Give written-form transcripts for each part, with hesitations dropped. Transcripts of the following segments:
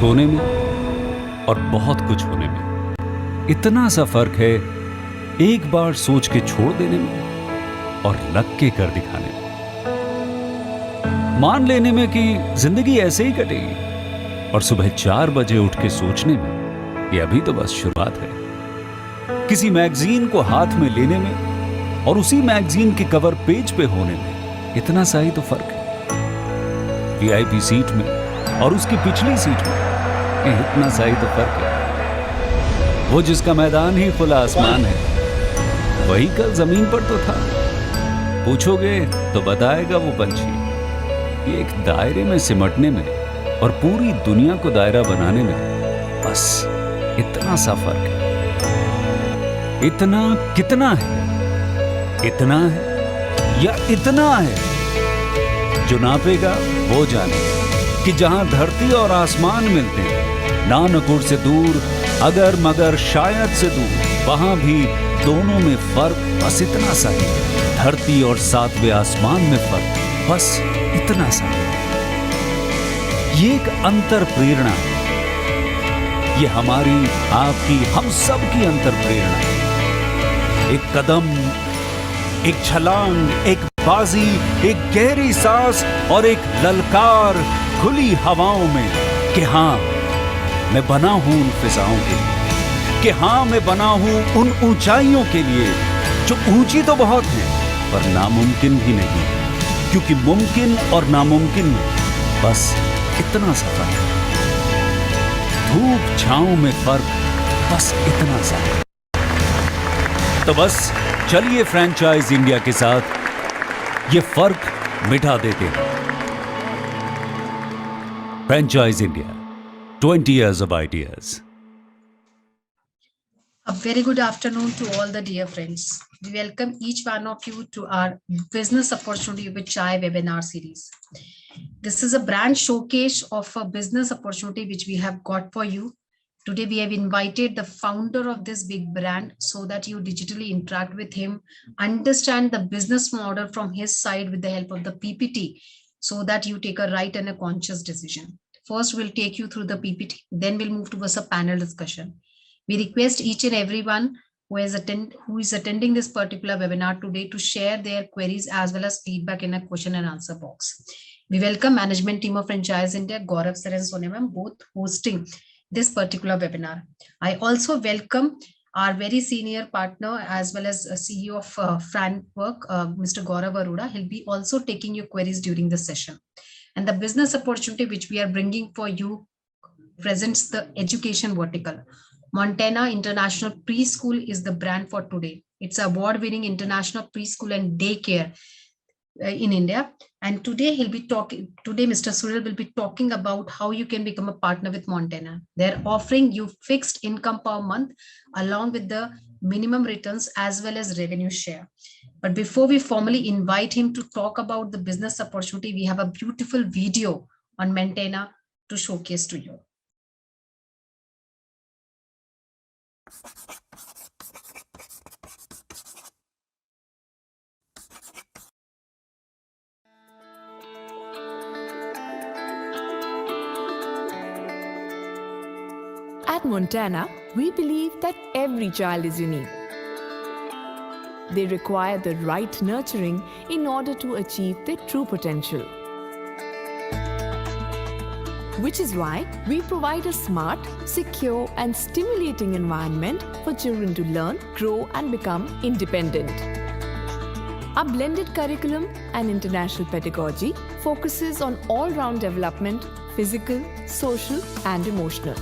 होने में और बहुत कुछ होने में इतना सा फर्क है एक बार सोच के छोड़ देने में और लग के कर दिखाने में। मान लेने में कि जिंदगी ऐसे ही कटेगी और सुबह 4 बजे उठ के सोचने में ये अभी तो बस शुरुआत है। किसी मैगजीन को हाथ में लेने में और उसी मैगजीन के कवर पेज पे होने में इतना सा ही तो फर्क है। वीआईपी सीट में और उसकी पिछली सीट में इतना सा ही तो फर्क है। वो जिसका मैदान ही खुला आसमान है वही कल जमीन पर तो था। पूछोगे तो बताएगा वो पंछी। ये एक दायरे में सिमटने में और पूरी दुनिया को दायरा बनाने में बस इतना सा फर्क है। इतना कितना है? इतना है या इतना है? जो नापेगा वो जाने कि जहां धरती और आसमान मिलते हैं, नानकुर से दूर, अगर मगर शायद से दूर, वहां भी दोनों में फर्क बस इतना सा है। धरती और 7वें आसमान में फर्क बस इतना सा है। ये एक अंतर प्रेरणा है। ये हमारी, आपकी, हम सब की अंतर प्रेरणा है। एक कदम, एक छलांग, एक बाजी, एक गहरी सांस और एक ललकार खुली हवाओं में कि हाँ मैं बना हूं उन फिजाओं के लिए, कि हाँ मैं बना हूं उन ऊंचाइयों के लिए जो ऊंची तो बहुत है पर नामुमकिन भी नहीं, क्योंकि मुमकिन और नामुमकिन में बस इतना सा फर्क है। धूप छांव में फर्क बस इतना सा है। तो बस चलिए फ्रेंचाइज इंडिया के साथ ये फर्क मिटा देते हैं। Franchise India, 20 years of ideas. A very good afternoon to all the dear friends. We welcome each one of you to our Business Opportunity with Chai webinar series. This is a brand showcase of a business opportunity which we have got for you. Today we have invited the founder of this big brand so that you digitally interact with him, understand the business model from his side with the help of the PPT, so that you take a right and a conscious decision. First, we'll take you through the PPT, then we'll move towards a panel discussion. We request each and everyone who is attending this particular webinar today to share their queries as well as feedback in a question and answer box. We welcome management team of Franchise India, Gaurav sir and Sonia ma'am, both hosting this particular webinar. I also welcome our very senior partner as well as CEO of Franwork, Mr. Gaurav Arora. He'll be also taking your queries during the session. And the business opportunity which we are bringing for you presents the education vertical. Montana International Preschool is the brand for today. It's an award-winning international preschool and daycare in India. And today Mr. Suril will be talking about how you can become a partner with Montana. They're offering you fixed income per month along with the minimum returns as well as revenue share. But before we formally invite him to talk about the business opportunity, we have a beautiful video on Montana to showcase to you. At Montana, we believe that every child is unique. They require the right nurturing in order to achieve their true potential. Which is why we provide a smart, secure, and stimulating environment for children to learn, grow, and become independent. Our blended curriculum and international pedagogy focuses on all-round development, physical, social, and emotional.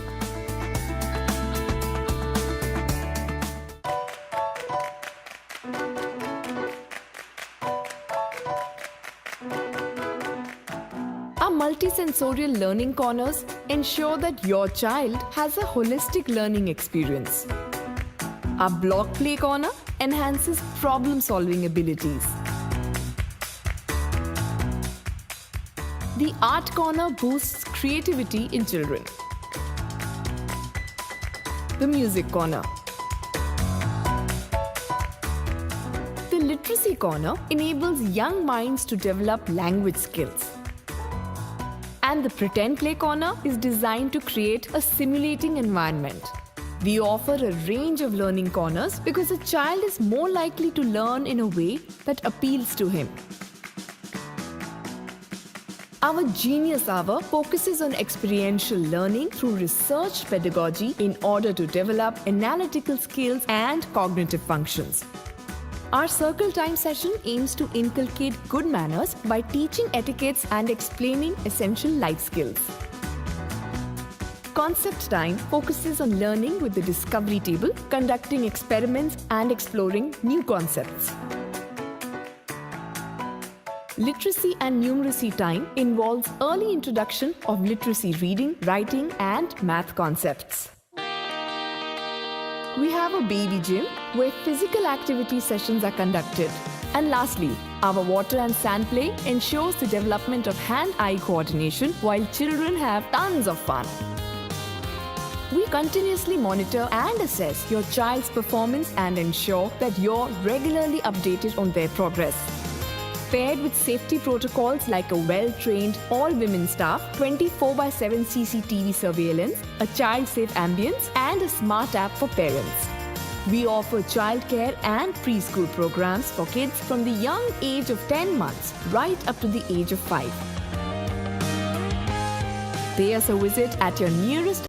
Our multisensorial learning corners ensure that your child has a holistic learning experience. Our block play corner enhances problem-solving abilities. The art corner boosts creativity in children. The music corner. The literacy corner enables young minds to develop language skills. And the Pretend Play Corner is designed to create a simulating environment. We offer a range of learning corners because a child is more likely to learn in a way that appeals to him. Our Genius Hour focuses on experiential learning through research pedagogy in order to develop analytical skills and cognitive functions. Our Circle Time session aims to inculcate good manners by teaching etiquettes and explaining essential life skills. Concept Time focuses on learning with the Discovery Table, conducting experiments and exploring new concepts. Literacy and Numeracy Time involves early introduction of literacy reading, writing, and math concepts. We have a baby gym where physical activity sessions are conducted. And lastly, our water and sand play ensures the development of hand-eye coordination while children have tons of fun. We continuously monitor and assess your child's performance and ensure that you're regularly updated on their progress. Paired with safety protocols like a well-trained all-women staff, 24/7 CCTV surveillance, a child-safe ambience, and a smart app for parents. We offer childcare and preschool programs for kids from the young age of 10 months right up to the age of 5. Pay us a visit at your nearest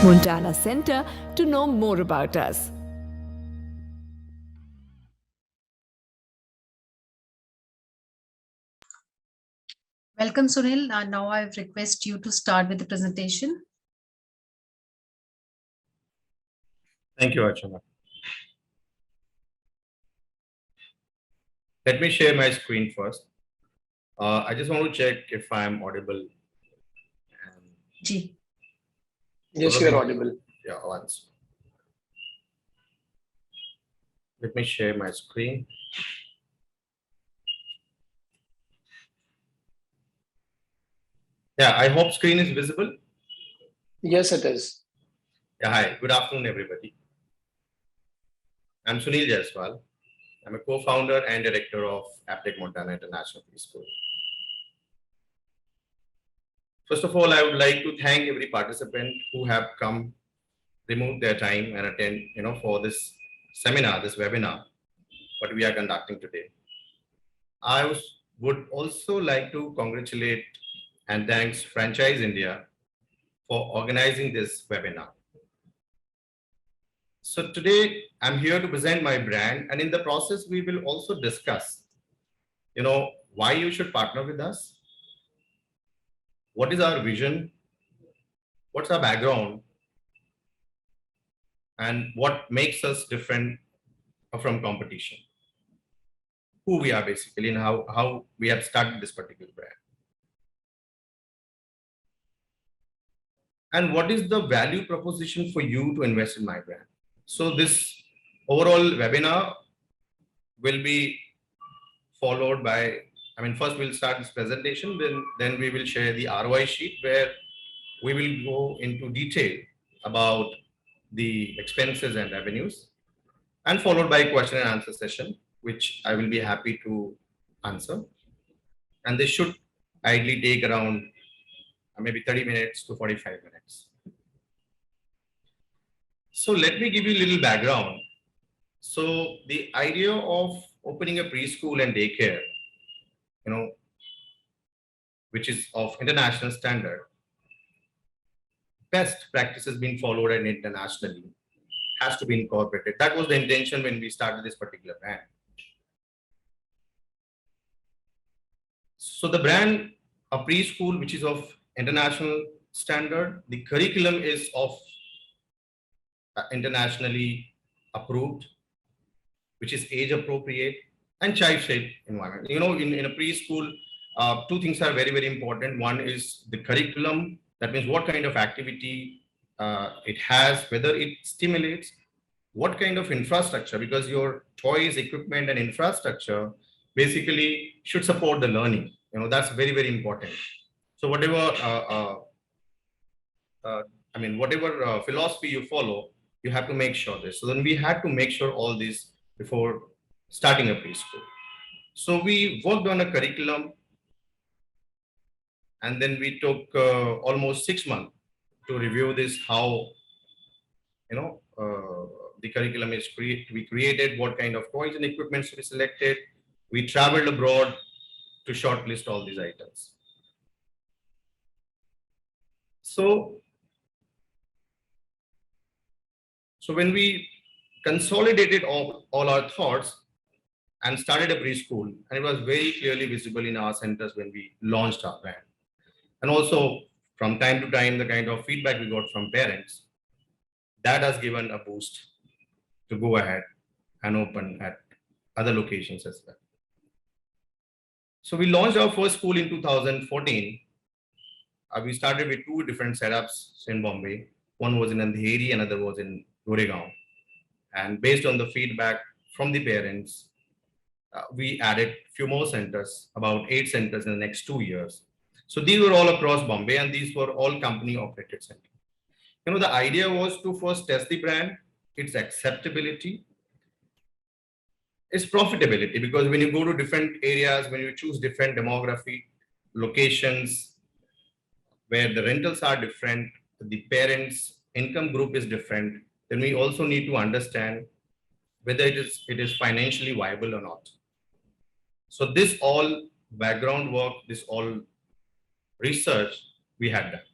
Montana Center to know more about us. Welcome, Sunil. Now I request you to start with the presentation. Thank you, Archana. Let me share my screen first. I just want to check if I'm audible. Ji. Yes, you're audible. Yeah, once. Let me share my screen. Yeah, I hope screen is visible. Yes, it is. Yeah, hi. Good afternoon, everybody. I'm Sunil Jaiswal. I'm a co-founder and director of Aptech Montana International Preschool. First of all, I would like to thank every participant who have come, removed their time and attend, for this seminar, this webinar, what we are conducting today. I would also like to congratulate and thanks Franchise India for organizing this webinar. So today I'm here to present my brand, and in the process we will also discuss, why you should partner with us, what is our vision, what's our background, and what makes us different from competition, who we are basically, and how we have started this particular brand. And what is the value proposition for you to invest in my brand? So this overall webinar will be followed by, first we'll start this presentation, then we will share the ROI sheet where we will go into detail about the expenses and revenues, and followed by a question and answer session, which I will be happy to answer. And this should ideally take around maybe 30 minutes to 45 minutes. So let me give you a little background. So the idea of opening a preschool and daycare, which is of international standard, best practices being followed and internationally has to be incorporated. That was the intention when we started this particular brand. So the brand, a preschool, which is of international standard, the curriculum is of internationally approved, which is age appropriate and child safe environment. In a preschool, two things are very, very important. One is the curriculum. That means what kind of activity it has, whether it stimulates, what kind of infrastructure, because your toys, equipment, and infrastructure basically should support the learning. That's very, very important. So whatever, whatever philosophy you follow, you have to make sure this. So then we had to make sure all this before starting a preschool. So we worked on a curriculum And then we took almost 6 months to review this, how, the curriculum is we created, what kind of toys and equipments we selected. We traveled abroad to shortlist all these items. So when we consolidated all our thoughts and started a preschool, and it was very clearly visible in our centers when we launched our brand. And also from time to time, the kind of feedback we got from parents, that has given a boost to go ahead and open at other locations as well. So we launched our first school in 2014. We started with 2 different setups in Bombay. One was in Andheri, another was in Goregaon. And based on the feedback from the parents, we added few more centers, about 8 centers in the next 2 years. So these were all across Bombay, and these were all company operated centers. The idea was to first test the brand, its acceptability, its profitability, because when you go to different areas, when you choose different demography, locations, where the rentals are different, the parents' income group is different, then we also need to understand whether it is financially viable or not. So this all background work, this all research we had done.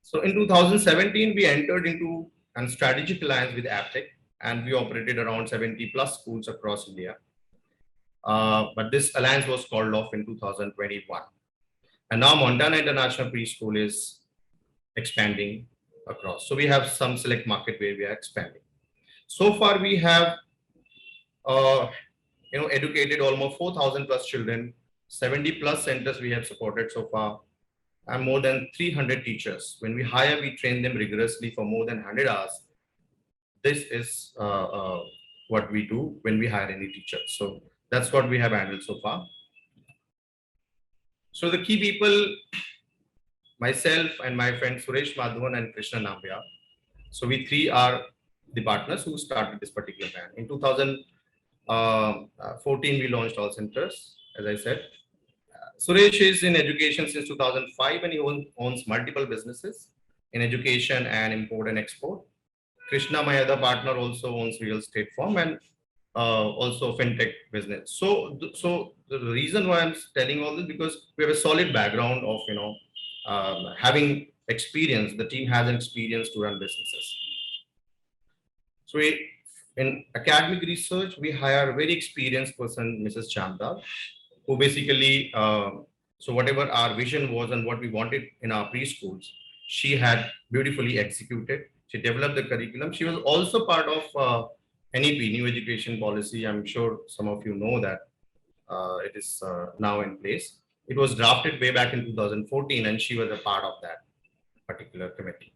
So in 2017, we entered into a strategic alliance with Aptech, and we operated around 70 plus schools across India. But this alliance was called off in 2021. And now Montana International Preschool is expanding across. So we have some select market where we are expanding. So far, we have educated almost 4,000 plus children, 70 plus centers we have supported so far, and more than 300 teachers. When we hire, we train them rigorously for more than 100 hours. This is what we do when we hire any teacher. So that's what we have handled so far. So the key people, myself and my friend Suresh Madhavan and Krishna Nambia. So we 3 are the partners who started this particular brand. In 2014, we launched all centers, as I said. Suresh is in education since 2005, and he owns multiple businesses in education and import and export. Krishna, my other partner, also owns real estate firm and also fintech business. So the reason why I'm telling all this, because we have a solid background of having experience. The team has an experience to run businesses. So in academic research, we hire a very experienced person, Mrs. Chamdal, who basically, so whatever our vision was and what we wanted in our preschools, she had beautifully executed. She developed the curriculum. She was also part of NEP, New Education Policy. I'm sure some of you know that it is now in place. It was drafted way back in 2014, and she was a part of that particular committee.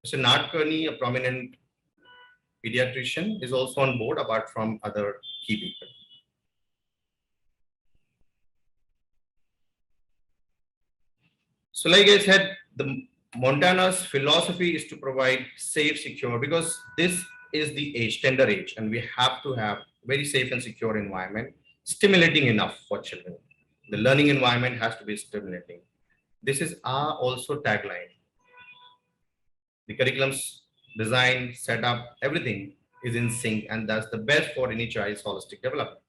Mr. Nat Kearney, a prominent pediatrician, is also on board, apart from other key people. So like I said, the Montana's philosophy is to provide safe, secure, because this is the age, tender age, and we have to have very safe and secure environment, stimulating enough for children. The learning environment has to be stimulating. This is our also tagline. The curriculum's design, setup, everything is in sync, and that's the best for any child's holistic development.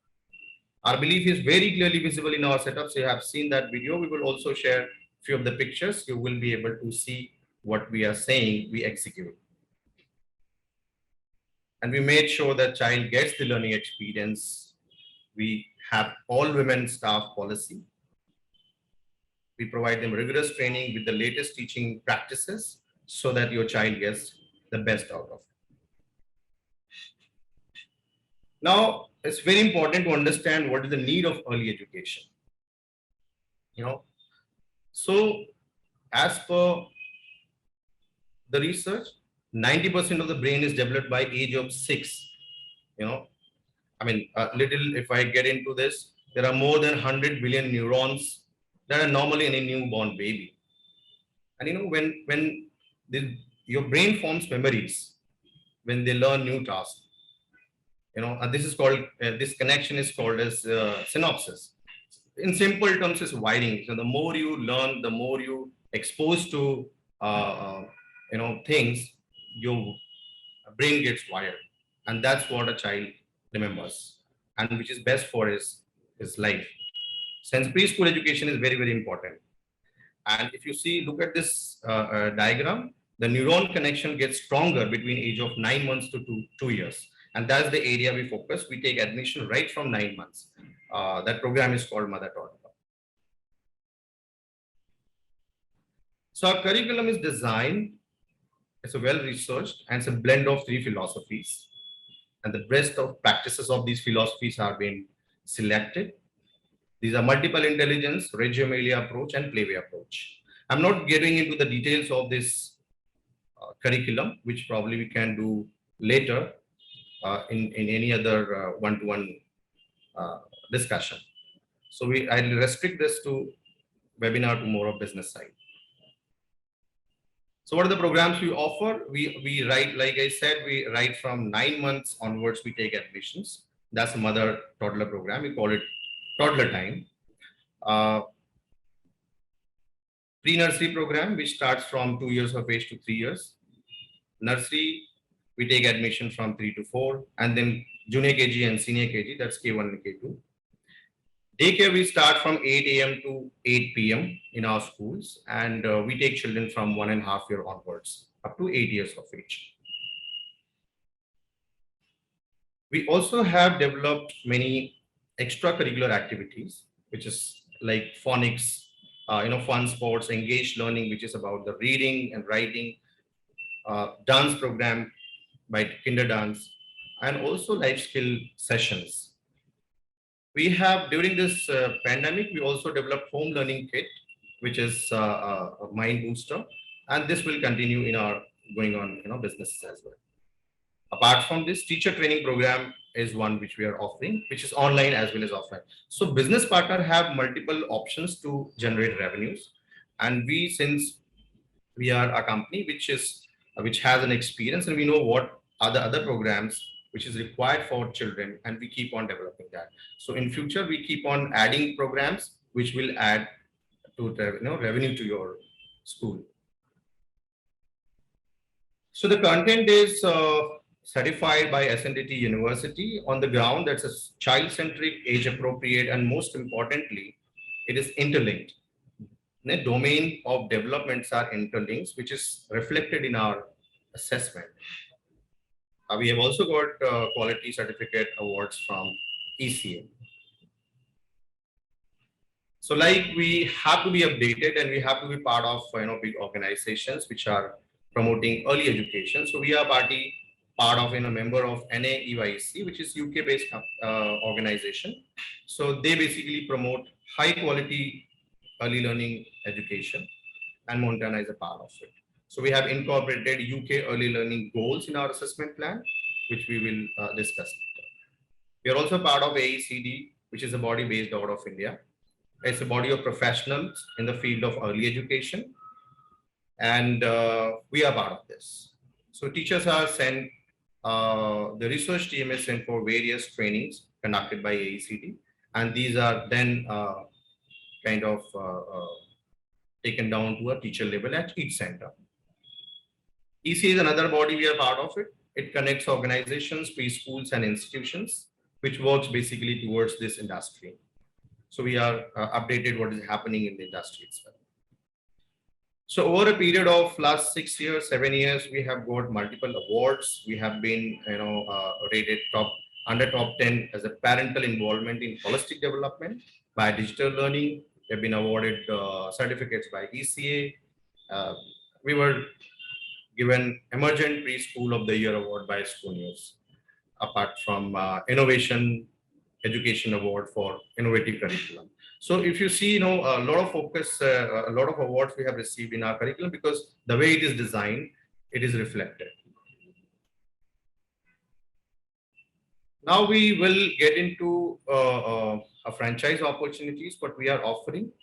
Our belief is very clearly visible in our setup. So you have seen that video. We will also share few of the pictures. You will be able to see what we are saying, we execute. And we made sure that child gets the learning experience. We have all women staff policy. We provide them rigorous training with the latest teaching practices so that your child gets the best out of it. Now, it's very important to understand what is the need of early education. So as per the research, 90% of the brain is developed by age of 6. If I get into this, there are more than 100 billion neurons that are normally in a newborn baby. And when your brain forms memories, when they learn new tasks, this is called, this connection is called as synopsis. in simple terms, is wiring. So the more you learn, the more you expose to things, your brain gets wired, and that's what a child remembers, and which is best for his life. Since preschool education is very, very important. And if you see, look at this diagram, the neuron connection gets stronger between age of 9 months to 2 years. And that's the area we focus. We take admission right from 9 months. That program is called Mother Toddler. So our curriculum is designed, it's a well-researched, and it's a blend of 3 philosophies. And the breadth of practices of these philosophies are being selected. These are multiple intelligence, Reggio Emilia approach, and Playway approach. I'm not getting into the details of this curriculum, which probably we can do later in any other one-to-one discussion. So I'll restrict this to webinar to more of business side. So what are the programs we offer? We write, like I said, we write from 9 months onwards, we take admissions. That's a mother toddler program. We call it toddler time. Pre-nursery program, which starts from 2 years of age to 3 years. Nursery, we take admission from 3 to 4, and then junior KG and senior KG, that's K1 and K2. Daycare, we start from 8 a.m. to 8 p.m. in our schools, and we take children from 1.5 years onwards, up to 8 years of age. We also have developed many extracurricular activities, which is like phonics, fun sports, engaged learning, which is about the reading and writing, dance program by Kinder Dance, and also life skill sessions. We have, during this pandemic, we also developed home learning kit, which is a mind booster, and this will continue in our going on businesses as well. Apart from this, teacher training program is one which we are offering, which is online as well as offline. So business partner have multiple options to generate revenues, and since we are a company which has an experience, and we know what are the other programs which is required for children, and we keep on developing that. So in future, we keep on adding programs which will add to the revenue to your school. So the content is certified by SNDT University on the ground. That's a child-centric, age-appropriate, and most importantly, it is interlinked. The domain of developments are interlinked, which is reflected in our assessment. We have also got quality certificate awards from ECA. So like we have to be updated, and we have to be part of big organizations which are promoting early education. So we are part of a member of NAEYC, which is UK-based organization. So they basically promote high quality early learning education, and Montana is a part of it. So we have incorporated UK early learning goals in our assessment plan, which we will discuss later. We are also part of AECD, which is a body based out of India. It's a body of professionals in the field of early education, and we are part of this. So teachers are sent, the research team is sent for various trainings conducted by AECD, and these are then taken down to a teacher level at each center. EC is another body, we are part of it. It connects organizations, preschools, and institutions, which works basically towards this industry. So we are updated what is happening in the industry as well. So over a period of last 6 years, 7 years, we have got multiple awards. We have been rated under top 10 as a parental involvement in holistic development by digital learning. We have been awarded certificates by ECA. We were given Emergent Preschool of the Year award by School News, apart from Innovation Education Award for Innovative Curriculum. So if you see, a lot of focus, a lot of awards we have received in our curriculum, because the way it is designed, it is reflected. Now we will get into a franchise opportunities, what we are offering.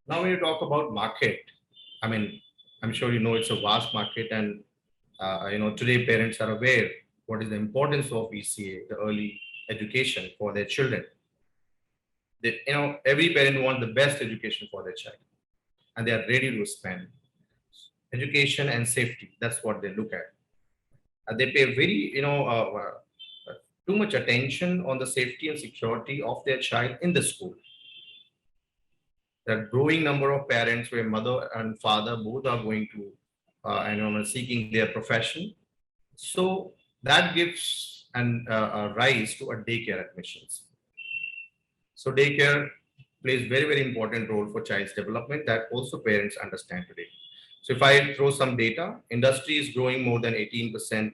Now when you talk about market, I mean, I'm sure it's a vast market, and today parents are aware what is the importance of ECA, the early education for their children. Every parent wants the best education for their child, and they are ready to spend. Education and safety, that's what they look at. They pay too much attention on the safety and security of their child in the school. There are growing number of parents where mother and father both are going to seeking their profession. So that gives a rise to a daycare admissions. So daycare plays very, very important role for child's development that also parents understand today. So if I throw some data, industry is growing more than 18%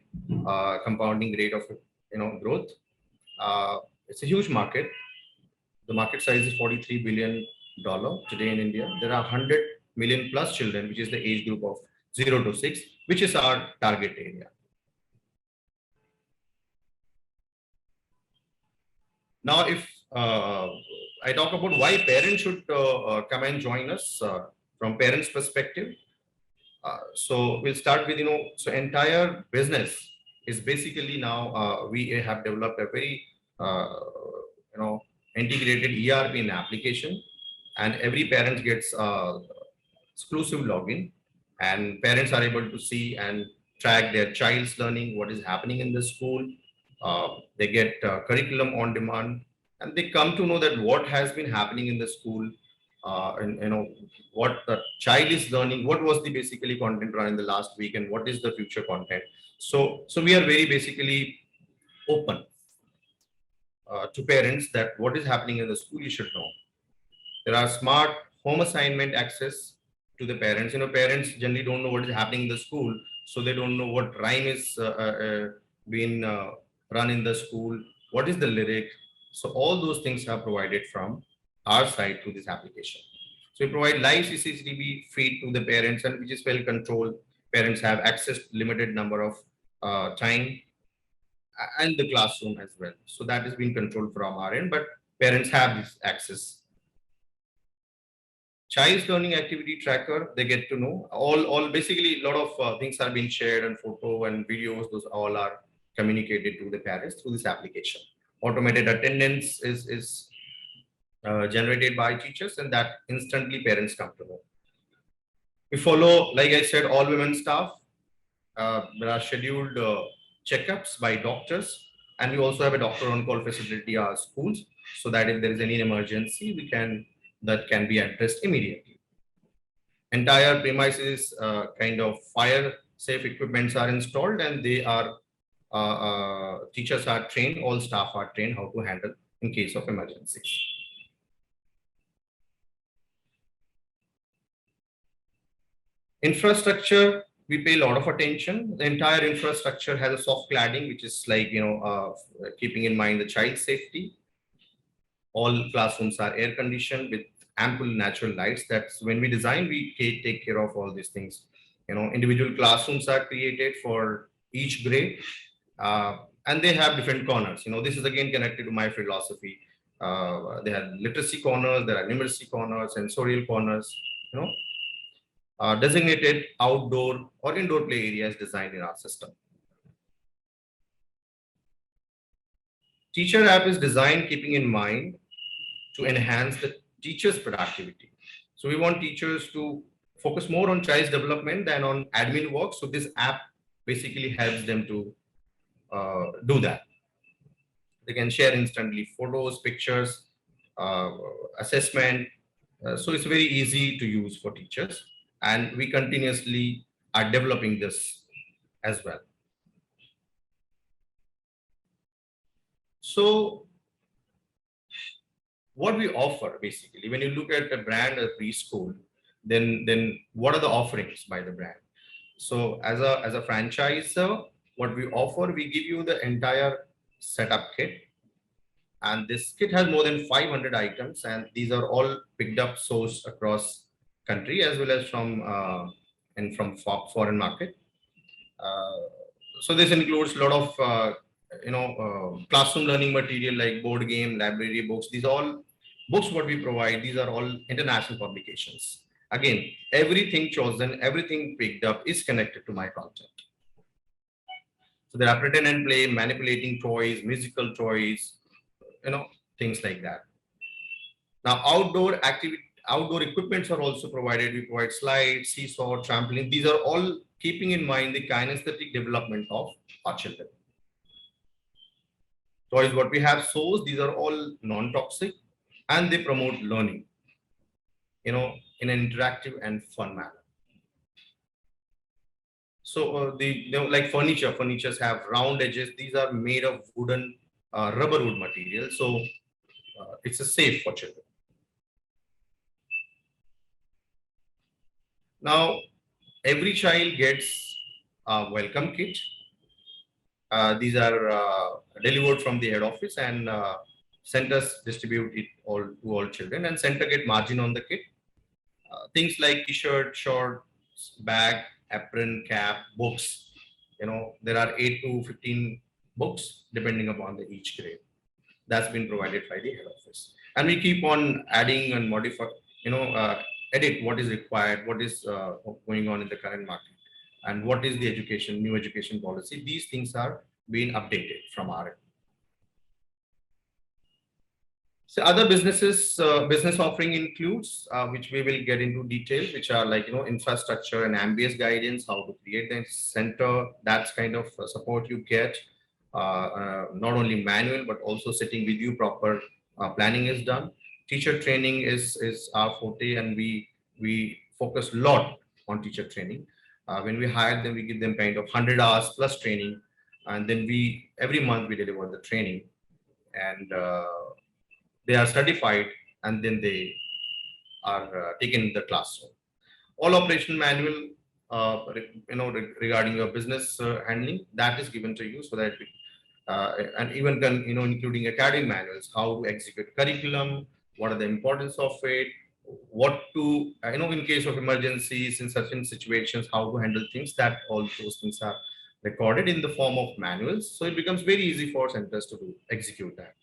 compounding rate of growth. It's a huge market. The market size is $43 billion today in India. There are 100 million plus children, which is the age group of 0 to 6, which is our target area. Now, if I talk about why parents should come and join us from parents' perspective. So we'll start with, so entire business is basically now we have developed a very, integrated ERP in application, and every parent gets exclusive login, and parents are able to see and track their child's learning, what is happening in the school. They get curriculum on demand, and they come to know that what has been happening in the school, and what the child is learning, what was the basically content run in the last week, and what is the future content. So we are very basically open to parents that what is happening in the school you should know. There are smart home assignment access to the parents. Parents generally don't know what is happening in the school, so they don't know what rhyme is being run in the school, what is the lyric. So all those things are provided from our side through this application. So we provide live CCTV feed to the parents, and which is well controlled. Parents have access to limited number of time, and the classroom as well. So that is being controlled from our end, but parents have this access. Child's learning activity tracker, they get to know all basically a lot of things are being shared, and photo and videos, those all are communicated to the parents through this application. Automated attendance is generated by teachers, and that instantly parents come to know. We follow, like I said, all women staff. There are scheduled checkups by doctors, and we also have a doctor on call facility at our schools, so that if there is any emergency, that can be addressed immediately. Entire premises kind of fire safe equipments are installed, and they are teachers are trained, all staff are trained how to handle in case of emergencies. Infrastructure, we pay a lot of attention. The entire infrastructure has a soft cladding, which is like, keeping in mind the child safety. All classrooms are air conditioned with ample natural lights. That's when we design, we take care of all these things. Individual classrooms are created for each grade, and they have different corners. This is again connected to my philosophy. They have literacy corners, there are numeracy corners, sensorial corners, designated outdoor or indoor play areas designed in our system. Teacher app is designed keeping in mind to enhance the teacher's productivity. So we want teachers to focus more on child's development than on admin work. So this app basically helps them to do that. They can share instantly photos, pictures, assessment. So it's very easy to use for teachers, and we continuously are developing this as well. So what we offer basically, when you look at a brand or preschool, then what are the offerings by the brand? So as a franchisor, what we offer, we give you the entire setup kit, and this kit has more than 500 items, and these are all picked up, sourced across country as well as from foreign market. So this includes a lot of classroom learning material like board game, library books. These all books what we provide, these are all international publications. Again, everything chosen, everything picked up is connected to my content. So there are pretend and play, manipulating toys, musical toys, things like that. Now, outdoor equipments are also provided. We provide slides, seesaw, trampoline. These are all keeping in mind the kinesthetic development of our children. Toys, what we have shows, these are all non-toxic and they promote learning, in an interactive and fun manner. So like furnitures have round edges. These are made of wooden, rubber wood material. So it's a safe for children. Now, every child gets a welcome kit. These are delivered from the head office, and centers distribute it all to all children, and center get margin on the kit. Things like t-shirt, shorts, bag, apron, cap, books. There are 8 to 15 books depending upon each grade. That's been provided by the head office, and we keep on adding and modify. Edit what is required, what is going on in the current market, and what is the new education policy. These things are being updated from our end. So other business offering includes, which we will get into details, which are like, infrastructure and ambience guidance, how to create the center. That's kind of support you get. Not only manual, but also sitting with you, proper planning is done. Teacher training is our forte, and we focus a lot on teacher training. When we hire them, we give them kind of 100 hours plus training, and then every month we deliver the training, and they are certified, and then they are taken in the classroom. All operational manual, regarding your business handling, that is given to you, so that and even including academic manuals, how to execute curriculum, what are the importance of it, what to in case of emergencies, in certain situations, how to handle things. That all those things are recorded in the form of manuals, so it becomes very easy for centers to execute that.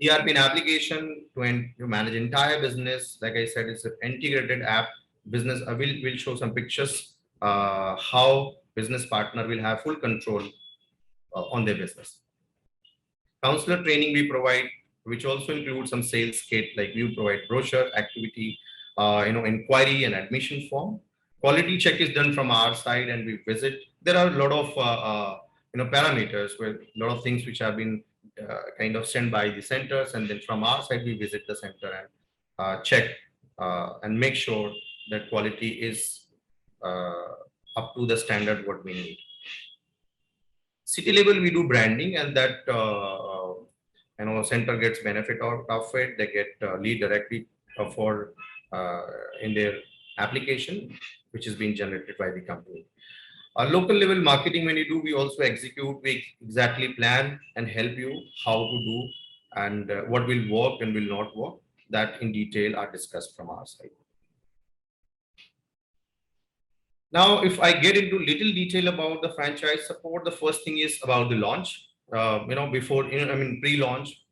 ERP and application to manage entire business. Like I said, it's an integrated app. Business will show some pictures how business partner will have full control on their business. Counselor training we provide, which also includes some sales kit, like we provide brochure, activity, inquiry and admission form. Quality check is done from our side, and we visit. There are a lot of parameters, where a lot of things which have been kind of sent by the centers, and then from our side we visit the center and check and make sure that quality is up to the standard what we need. City level we do branding, and that center gets benefit out of it. They get lead directly for in their application, which is being generated by the company. Local level marketing, when you do, we also execute. We exactly plan and help you how to do, and what will work and will not work. That in detail are discussed from our side. Now, if I get into little detail about the franchise support, the first thing is about the launch. Pre-launch,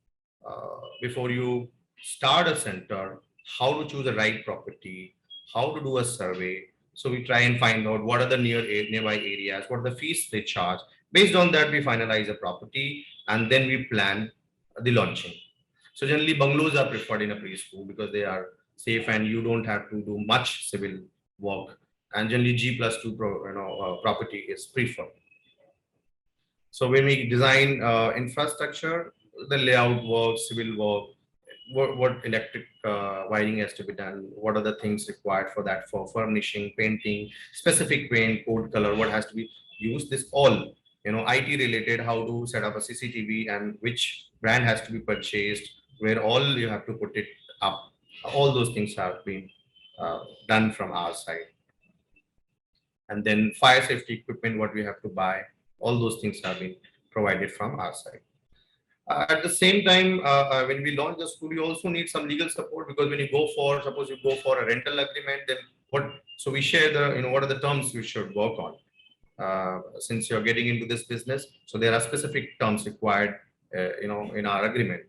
before you start a center, how to choose the right property, how to do a survey. So we try and find out what are the nearby areas, what are the fees they charge. Based on that, we finalize a property, and then we plan the launching. So generally, bungalows are preferred in a preschool because they are safe and you don't have to do much civil work. And generally, G+2 property is preferred. So when we design infrastructure, the layout work, civil work, what electric wiring has to be done, what are the things required for that, for furnishing, painting, specific paint, code color, what has to be used. This all, IT related, how to set up a CCTV and which brand has to be purchased, where all you have to put it up. All those things have been done from our side. And then fire safety equipment, what we have to buy, all those things have been provided from our side. At the same time, when we launch the school, you also need some legal support, because when you go for, suppose you go for a rental agreement, then so we share the, what are the terms we should work on. Since you're getting into this business, so there are specific terms required, in our agreement,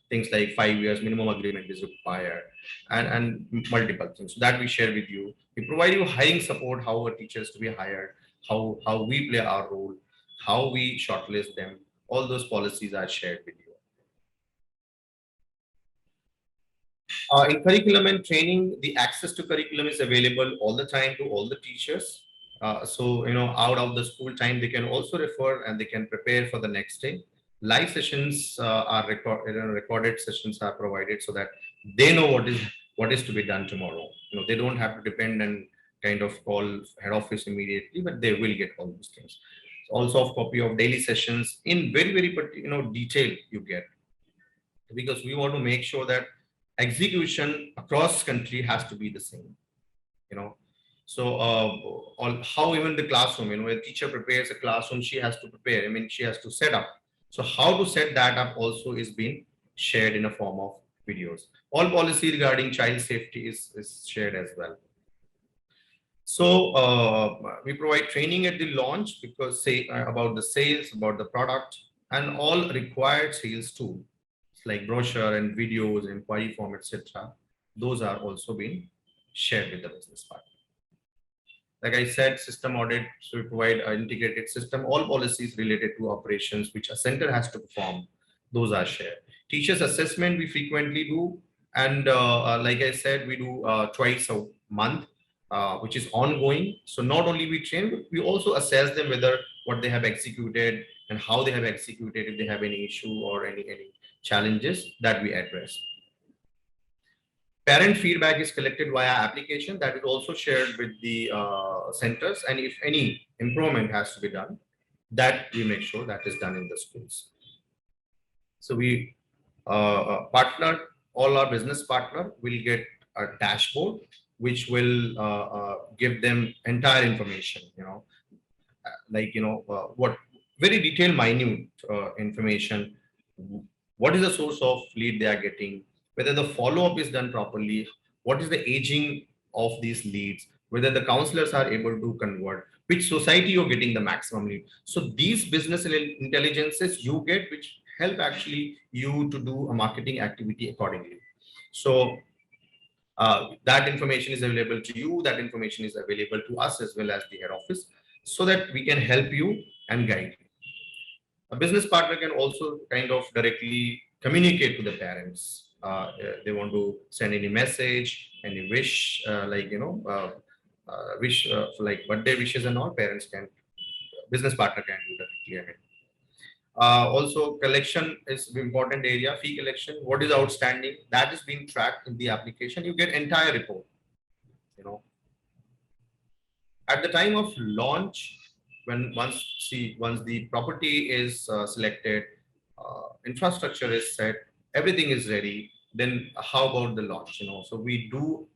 things like 5 years minimum agreement is required, and multiple things. So that we share with you. We provide you hiring support, how our teachers to be hired, how we play our role, how we shortlist them. All those policies are shared with you. In curriculum and training, the access to curriculum is available all the time to all the teachers. So, out of the school time, they can also refer and they can prepare for the next day. Live sessions are recorded sessions are provided so that they know what is to be done tomorrow. They don't have to depend and kind of call head office immediately, but they will get all those things. Also, a copy of daily sessions in very, very detail you get, because we want to make sure that execution across country has to be the same. So how even the classroom, a teacher prepares a classroom, she has to prepare, she has to set up. So how to set that up also is being shared in a form of videos. All policy regarding child safety is shared as well. So we provide training at the launch, because about the sales, about the product, and all required sales tools like brochure and videos, inquiry form, etc. Those are also being shared with the business partner. Like I said, system audit. So we provide an integrated system. All policies related to operations which a center has to perform, those are shared. Teachers assessment we frequently do, and like I said, we do twice a month, which is ongoing. So not only we train, but we also assess them whether what they have executed and how they have executed, if they have any issue or any challenges that we address. Parent feedback is collected via application that is also shared with the centers, and if any improvement has to be done, that we make sure that is done in the schools. So we partner, all our business partner will get a dashboard which will give them entire information, what very detailed, minute information. What is the source of lead they are getting, whether the follow-up is done properly, what is the aging of these leads, whether the counselors are able to convert, which society you're getting the maximum lead. So these business intelligences you get, which help actually you to do a marketing activity accordingly. So that information is available to you, that information is available to us as well as the head office, so that we can help you and guide you. A business partner can also kind of directly communicate to the parents. They want to send any message, any wish, wish like birthday wishes and all, parents can, business partner can do directly ahead. Also, collection is an important area. Fee collection, what is outstanding, that is being tracked in the application. You get entire report. At the time of launch, once the property is selected, infrastructure is set, everything is ready, then how about the launch? So we do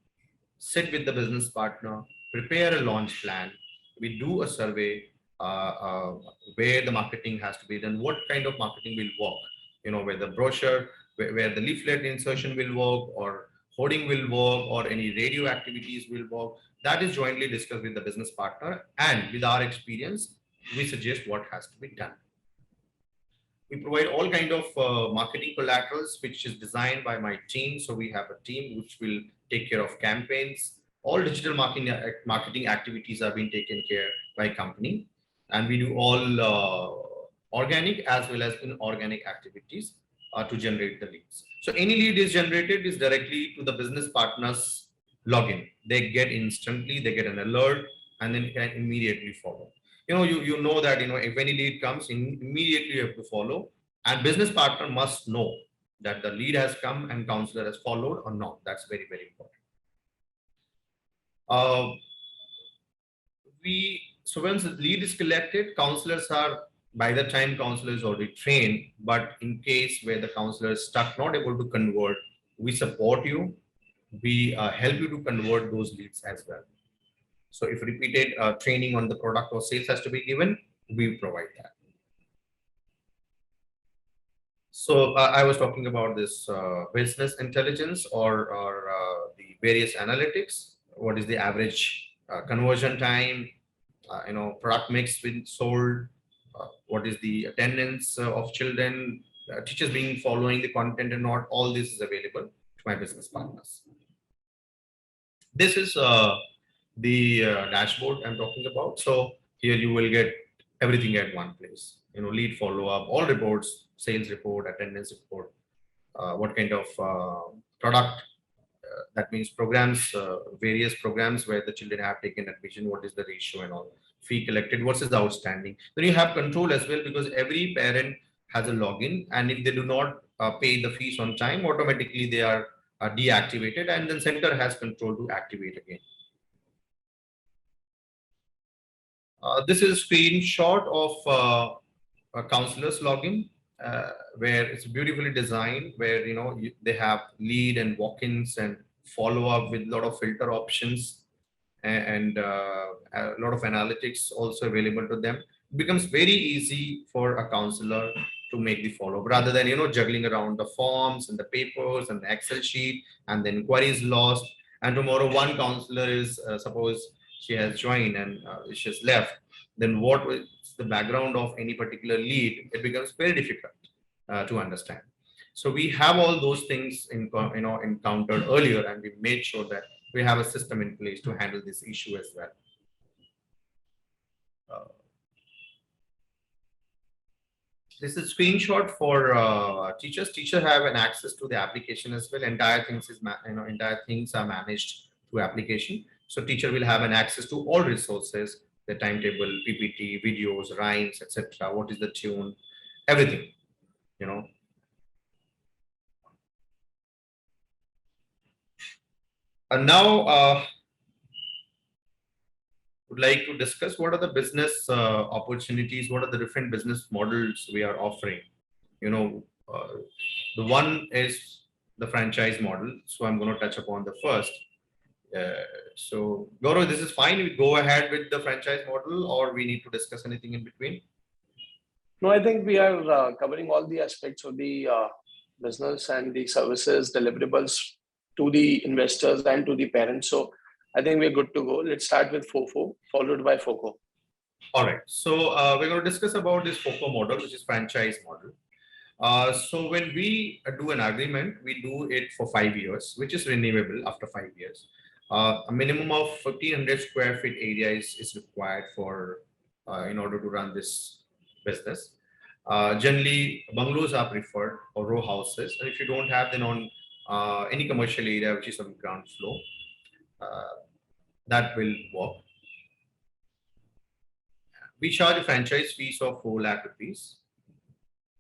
sit with the business partner, prepare a launch plan. We do a survey where the marketing has to be done, what kind of marketing will work, where the brochure, where the leaflet insertion will work, or hoarding will work, or any radio activities will work. That is jointly discussed with the business partner, and with our experience, we suggest what has to be done. We provide all kind of marketing collaterals, which is designed by my team. So we have a team which will take care of campaigns. All digital marketing activities are being taken care by company, and we do all organic as well as inorganic activities to generate the leads. So any lead is generated is directly to the business partner's login. They get instantly, they get an alert, and then can immediately follow. You know that if any lead comes in, immediately you have to follow, and business partner must know that the lead has come and counselor has followed or not. That's very, very important. So once the lead is collected, counselors are, by the time counselor is already trained, but in case where the counselor is stuck, not able to convert, we support you. We help you to convert those leads as well. So if repeated training on the product or sales has to be given, we provide that. So I was talking about this business intelligence or the various analytics. What is the average conversion time? Product mix being sold. What is the attendance of children? Teachers being following the content and not. All this is available to my business partners. This is the dashboard I'm talking about. So here you will get everything at one place. Lead follow-up, all reports, sales report, attendance report, what kind of product that means programs, various programs where the children have taken admission, what is the ratio and all, fee collected, what is the outstanding. Then you have control as well, because every parent has a login, and if they do not pay the fees on time, automatically they are deactivated, and then center has control to activate again. This is a screenshot of a counselor's login, where it's beautifully designed, where they have lead and walk-ins and follow-up with a lot of filter options, and a lot of analytics also available to them. It becomes very easy for a counselor to make the follow-up, rather than juggling around the forms and the papers and the Excel sheet, and the inquiry is lost. And tomorrow one counselor is suppose she has joined and she's left, then what is the background of any particular lead? It becomes very difficult to understand. So we have all those things encountered earlier, and we made sure that we have a system in place to handle this issue as well. This is a screenshot for teachers. Teachers have an access to the application as well. Entire things are managed through application. So teacher will have an access to all resources, the timetable, PPT, videos, rhymes, etc. What is the tune, everything, And now would like to discuss what are the business opportunities, what are the different business models we are offering. The one is the franchise model. So I'm going to touch upon the first. So Gaurav, this is fine. We go ahead with the franchise model, or we need to discuss anything in between? No, I think we are covering all the aspects of the business and the services deliverables to the investors and to the parents. So I think we're good to go. Let's start with FOFO, followed by FOCO. All right. So we're going to discuss about this FOCO model, which is franchise model. So when we do an agreement, we do it for 5 years, which is renewable after 5 years. A minimum of 1,500 square feet area is required for in order to run this business. Generally, bungalows are preferred, or row houses. And if you don't have, then on any commercial area which is on ground floor, that will work. We charge a franchise fees of 4 lakh rupees,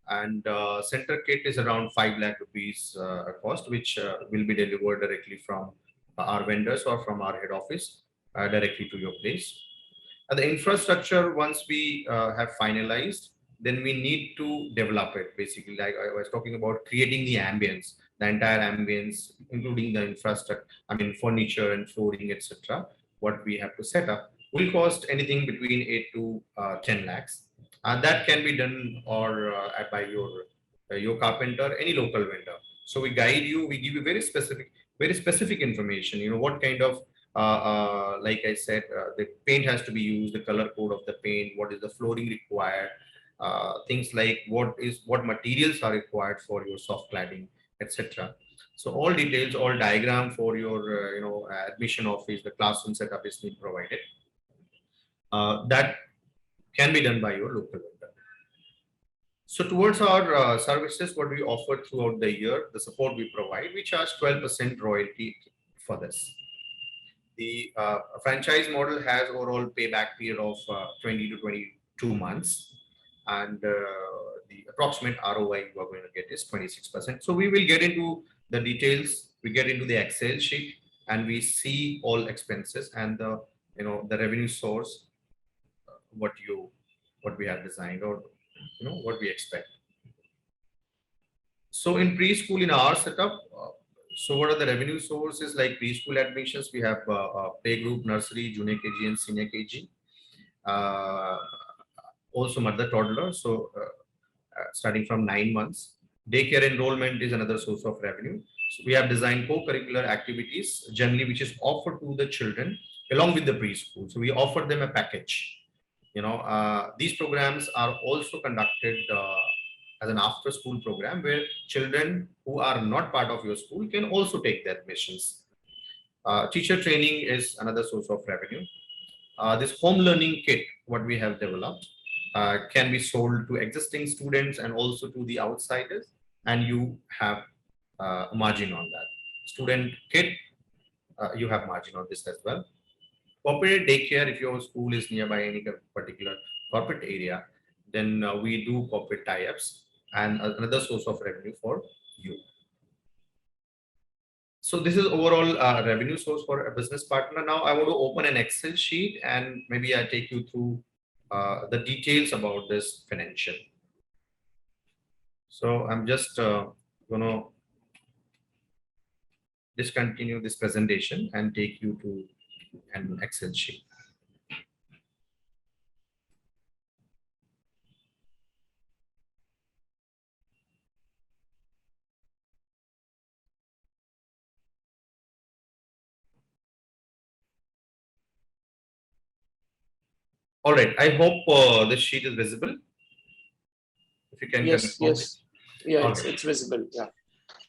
and center kit is around 5 lakh rupees cost, which will be delivered directly from our vendors or from our head office directly to your place. And the infrastructure, once we have finalized, then we need to develop it. Basically, like I was talking about, creating the ambience, the entire ambience, including the infrastructure, furniture and flooring, etc. What we have to set up will cost anything between 8 to 10 lakhs. And that can be done by your carpenter, any local vendor. So we guide you, we give you very specific information, what kind of, like I said, the paint has to be used, the color code of the paint, what is the flooring required, things like what materials are required for your soft cladding, etc. So all details, all diagram for your admission office, the classroom setup is being provided. That can be done by your local vendor. So towards our services, what we offer throughout the year, the support we provide, we charge 12% royalty for this. The franchise model has overall payback period of 20 to 22 months. And the approximate ROI you are going to get is 26%. So we will get into the details. We get into the Excel sheet, and we see all expenses and the the revenue source, what we have designed, or what we expect. So in preschool, in our setup, so what are the revenue sources? Like preschool admissions, we have playgroup, nursery, junior KG, and senior KG. Also mother toddler, so starting from 9 months. Daycare enrollment is another source of revenue. So we have designed co-curricular activities, generally, which is offered to the children along with the preschool. So we offer them a package. These programs are also conducted as an after-school program, where children who are not part of your school can also take their admissions. Teacher training is another source of revenue. This home learning kit, what we have developed, can be sold to existing students and also to the outsiders, and you have a margin on that. Student kit you have margin on this as well. Corporate daycare, if your school is nearby any particular corporate area, then we do corporate tie-ups and another source of revenue for you. So this is overall revenue source for a business partner. Now I want to open an Excel sheet and maybe I take you through the details about this financial. So I'm just going to discontinue this presentation and take you to an Excel sheet. All right, I hope this sheet is visible. If you can Yes, confirm. yes. Yeah, Okay. it's visible. Yeah.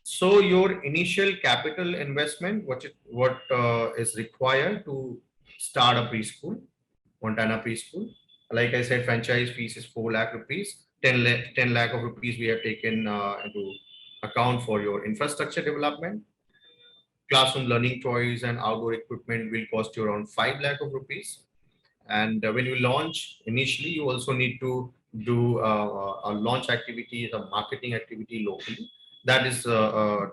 So your initial capital investment, what is required to start a preschool, Montana preschool. Like I said, franchise fees is 4 lakh rupees. 10 lakh of rupees we have taken into account for your infrastructure development. Classroom learning toys and outdoor equipment will cost you around 5 lakh of rupees. And when you launch initially, you also need to do a launch activity, a marketing activity locally. That is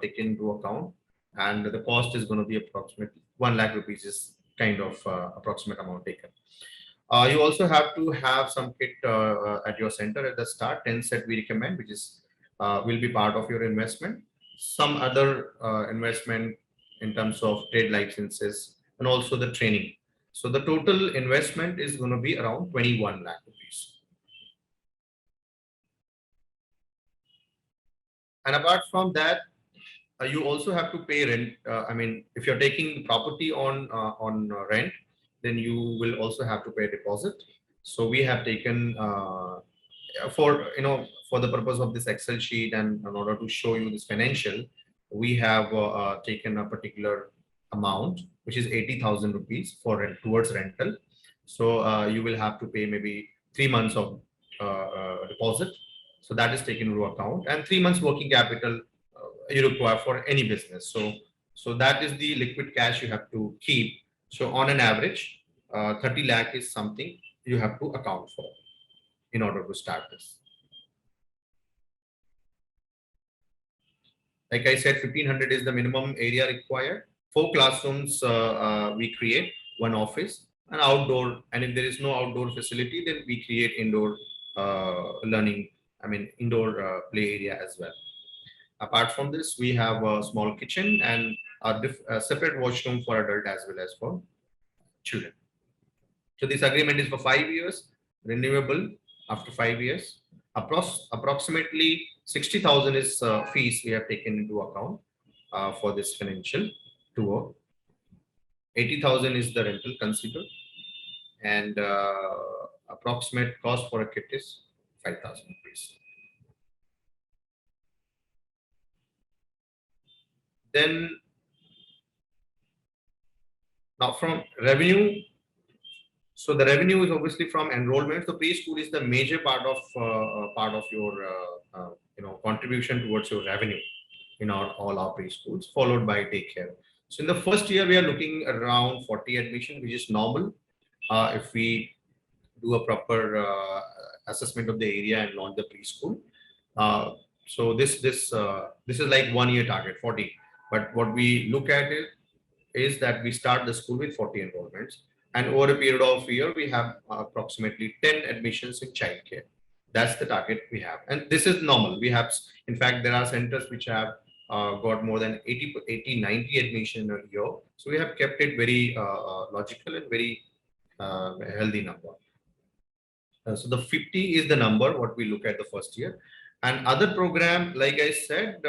taken into account. And the cost is going to be approximately 1 lakh rupees is kind of approximate amount taken. You also have to have some kit at your center at the start, 10 set we recommend, which is will be part of your investment. Some other investment in terms of trade licenses and also the training. So the total investment is going to be around 21 lakh rupees. And apart from that, you also have to pay rent. I mean, if you're taking property on rent, then you will also have to pay a deposit. So we have taken for the purpose of this Excel sheet and in order to show you this financial, we have taken a particular amount which is 80,000 rupees for rent towards rental. So you will have to pay maybe 3 months of deposit. So that is taken into account, and 3 months working capital you require for any business. So that is the liquid cash you have to keep. So on an average, 30 lakh is something you have to account for in order to start this. Like I said, 1500 is the minimum area required. 4 classrooms we create, 1 office, an outdoor, and if there is no outdoor facility, then we create indoor learning, indoor play area as well. Apart from this, we have a small kitchen and a separate washroom for adult as well as for children. So this agreement is for 5 years, renewable after 5 years. Approximately 60,000 is fees we have taken into account for this financial tour. 80,000 is the rental considered, and approximate cost for a kit is 5,000 rupees. Then now from revenue, so the revenue is obviously from enrollment. The preschool is the major part of your contribution towards your revenue in all our preschools, followed by daycare. So in the first year, we are looking around 40 admission, which is normal. If we do a proper assessment of the area and launch the preschool. So this is like 1 year target, 40. But what we look at is that we start the school with 40 enrollments, and over a period of a year, we have approximately 10 admissions in childcare. That's the target we have, and this is normal. We have, in fact, there are centers which have got more than 80, 90 admission a year. So we have kept it very logical and very healthy number. So the 50 is the number what we look at the first year. And other program, like I said,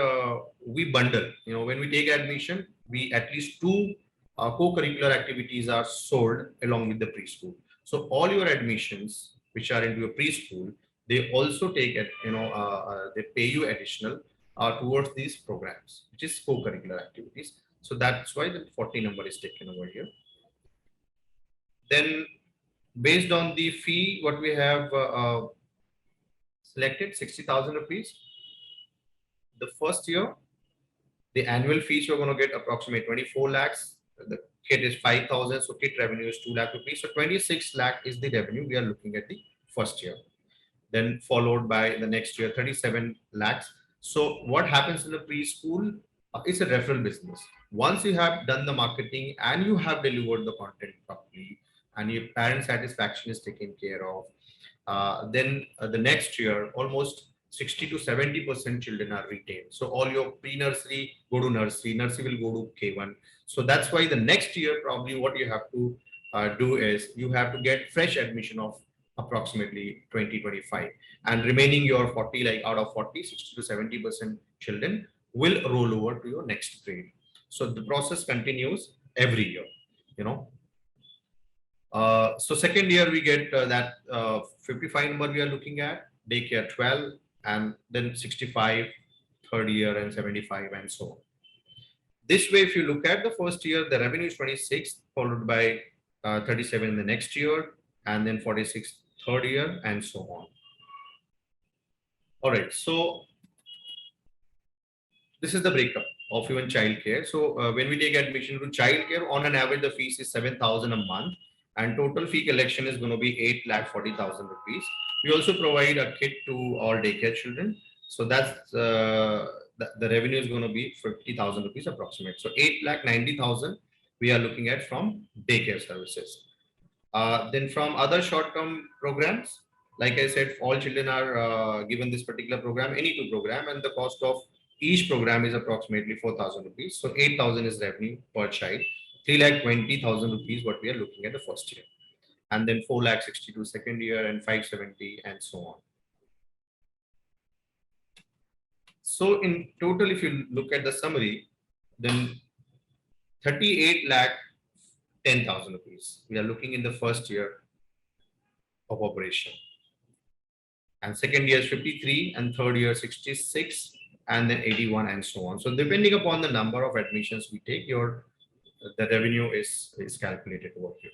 we bundle. When we take admission, we at least 2 co-curricular activities are sold along with the preschool. So all your admissions which are into a preschool, they also take it. They pay you additional towards these programs, which is co-curricular activities. So that's why the 40 number is taken over here. Then, based on the fee, what we have selected 60,000 rupees. The first year, the annual fees you're going to get approximately 24 lakhs The kit is 5,000. So kit revenue is 2 lakh rupees. So 26 lakh is the revenue we are looking at the first year. Then followed by the next year, 37 lakhs. So what happens in the preschool? It's a referral business. Once you have done the marketing and you have delivered the content properly and your parent satisfaction is taken care of, then the next year, almost 60 to 70% children are retained. So all your pre-nursery go to nursery, nursery will go to K1. So that's why the next year, probably what you have to do is you have to get fresh admission of approximately 20, 25, and remaining your 40, like out of 40, 60 to 70% children will roll over to your next grade. So the process continues every year, you know. So second year we get that 55 number we are looking at, daycare 12, and then 65, third year, and 75, and so on. This way, if you look at the first year, the revenue is 26, followed by 37 in the next year, and then 46 third year, and so on. All right, so this is the breakup of even childcare. So when we take admission to childcare, on an average, the fees is 7,000 a month, and total fee collection is going to be 8,40,000 rupees. We also provide a kit to all daycare children. So that's the revenue is going to be 50,000 rupees approximate. So 8,90,000 we are looking at from daycare services. Then from other short-term programs, like I said, all children are given this particular program, any two program, and the cost of each program is approximately 4,000 rupees. So 8,000 is revenue per child. 3,20,000 rupees what we are looking at the first year, and then 4,62 second year, and 570, and so on. So in total, if you look at the summary, then 38,10,000 rupees we are looking in the first year of operation, and second year is 53, and third year 66, and then 81, and so on. So depending upon the number of admissions we take, the revenue is calculated over here.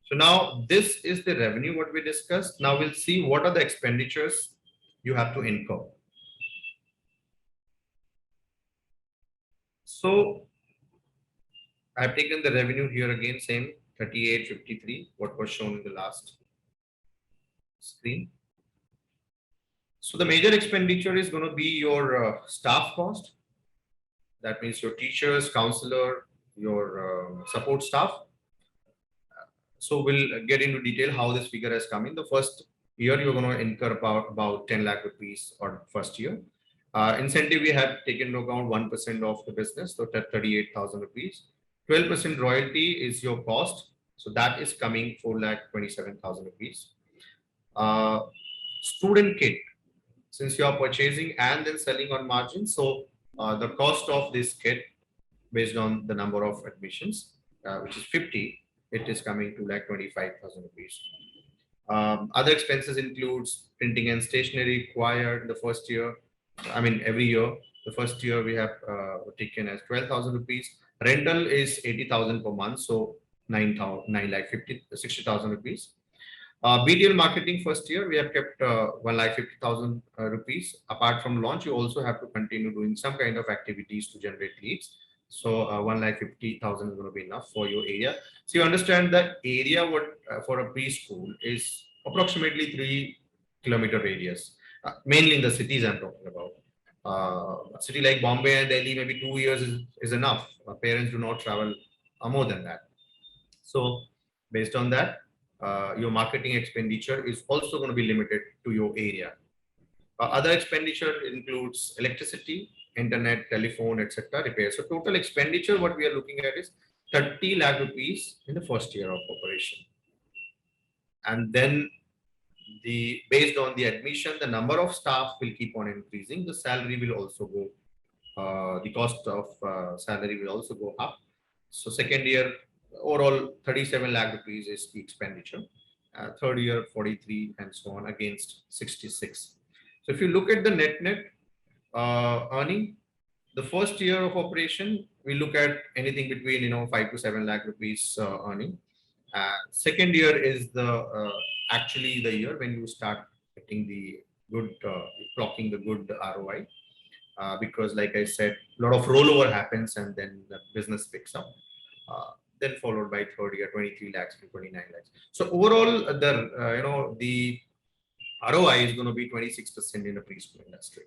So now this is the revenue what we discussed. Now we'll see what are the expenditures you have to incur. So I've taken the revenue here again, same 3853, what was shown in the last screen. So the major expenditure is going to be your staff cost. That means your teachers, counselor, your support staff. So we'll get into detail how this figure has come in. The first year, you're going to incur about 10 lakh rupees or first year. Incentive, we have taken into account 1% of the business, so that's 38,000 rupees. 12% royalty is your cost. So that is coming 4,27,000 rupees. Student kit, since you are purchasing and then selling on margin. So the cost of this kit based on the number of admissions, which is 50, it is coming to like 25,000 rupees. Other expenses includes printing and stationery required the first year. I mean, every year, the first year we have taken as 12,000 rupees. Rental is 80,000 per month. So 9,60,000 rupees. BTL marketing first year, we have kept 1,50,000 rupees. Apart from launch, you also have to continue doing some kind of activities to generate leads. So 1,50,000 is going to be enough for your area. So you understand that area for a preschool is approximately 3-kilometer radius, mainly in the cities I'm talking about. A city like Bombay and Delhi, maybe 2 years is enough. Parents do not travel more than that. So based on that, your marketing expenditure is also going to be limited to your area. Other expenditure includes electricity, internet, telephone, etc. repair. So total expenditure, what we are looking at is 30 lakh rupees in the first year of operation. And then based on the admission, the number of staff will keep on increasing. The salary will also go, the cost of salary will also go up. So second year, overall 37 lakh rupees is the expenditure. Third year, 43, and so on, against 66. So if you look at the net earning, the first year of operation, we look at anything between 5 to 7 lakh rupees earning. Second year is actually the year when you start getting the good, clocking the good ROI. because like I said, a lot of rollover happens and then the business picks up. Then followed by third year, 23 lakhs to 29 lakhs. So overall, the ROI is going to be 26% in the preschool industry.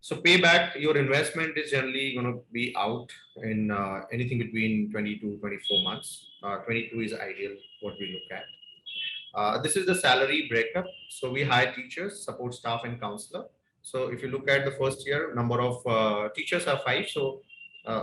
So payback, your investment is generally going to be out in anything between 20 to 24 months. 22 is ideal, what we look at. This is the salary breakup. So we hire teachers, support staff, and counselor. So if you look at the first year, number of teachers are 5. So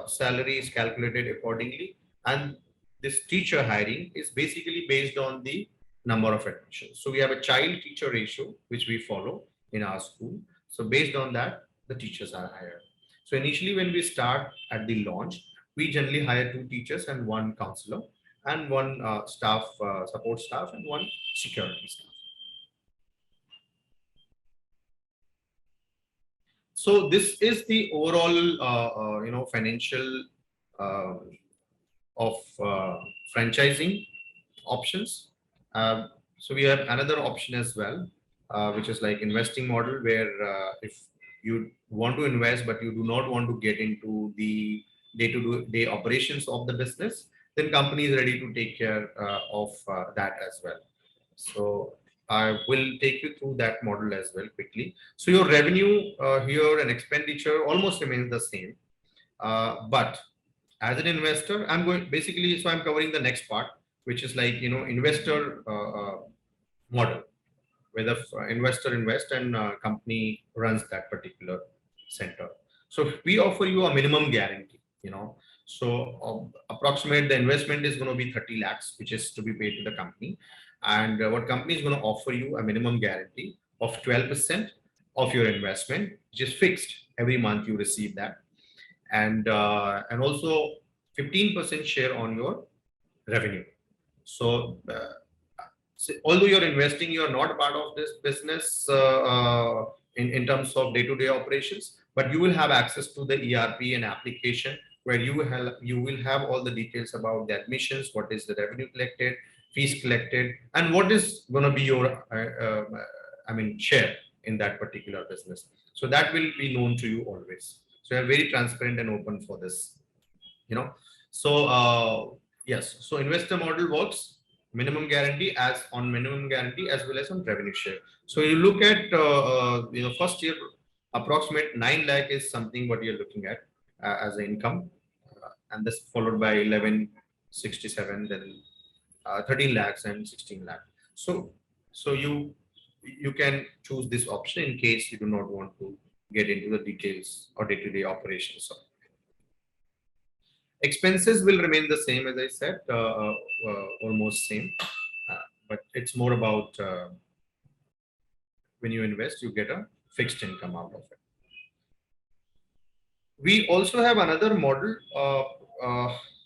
salary is calculated accordingly. And this teacher hiring is basically based on the number of admissions. So we have a child teacher ratio, which we follow in our school. So based on that, the teachers are hired. So initially when we start at the launch, we generally hire 2 teachers and 1 counselor and 1 support staff and 1 security staff. So this is the overall financial of franchising options. So we have another option as well, which is like investing model, where if you want to invest but you do not want to get into the day-to-day operations of the business, then company is ready to take care of that as well. So I will take you through that model as well quickly. So your revenue here and expenditure almost remains the same, but as an investor, I'm going basically, so I'm covering the next part, which is like, investor model, where the investor invests and company runs that particular center. So we offer you a minimum guarantee, so approximate the investment is going to be 30 lakhs, which is to be paid to the company. And what company is going to offer you a minimum guarantee of 12% of your investment, which is fixed. Every month you receive that. And also 15% share on your revenue. So although you're investing, you're not part of this business in terms of day-to-day operations, but you will have access to the ERP and application, where you will have all the details about the admissions, what is the revenue collected, fees collected, and what is going to be your share in that particular business. So that will be known to you always. So you're very transparent and open for this. So yes, so investor model works minimum guarantee as well as on revenue share. So you look at first year approximate 9 lakh is something what you're looking at as an income, and this followed by 1167, then 13 lakhs and 16 lakh. So you can choose this option in case you do not want to get into the details or day-to-day operations. Expenses will remain the same, as I said, almost same, but it's more about when you invest, you get a fixed income out of it. We also have another model,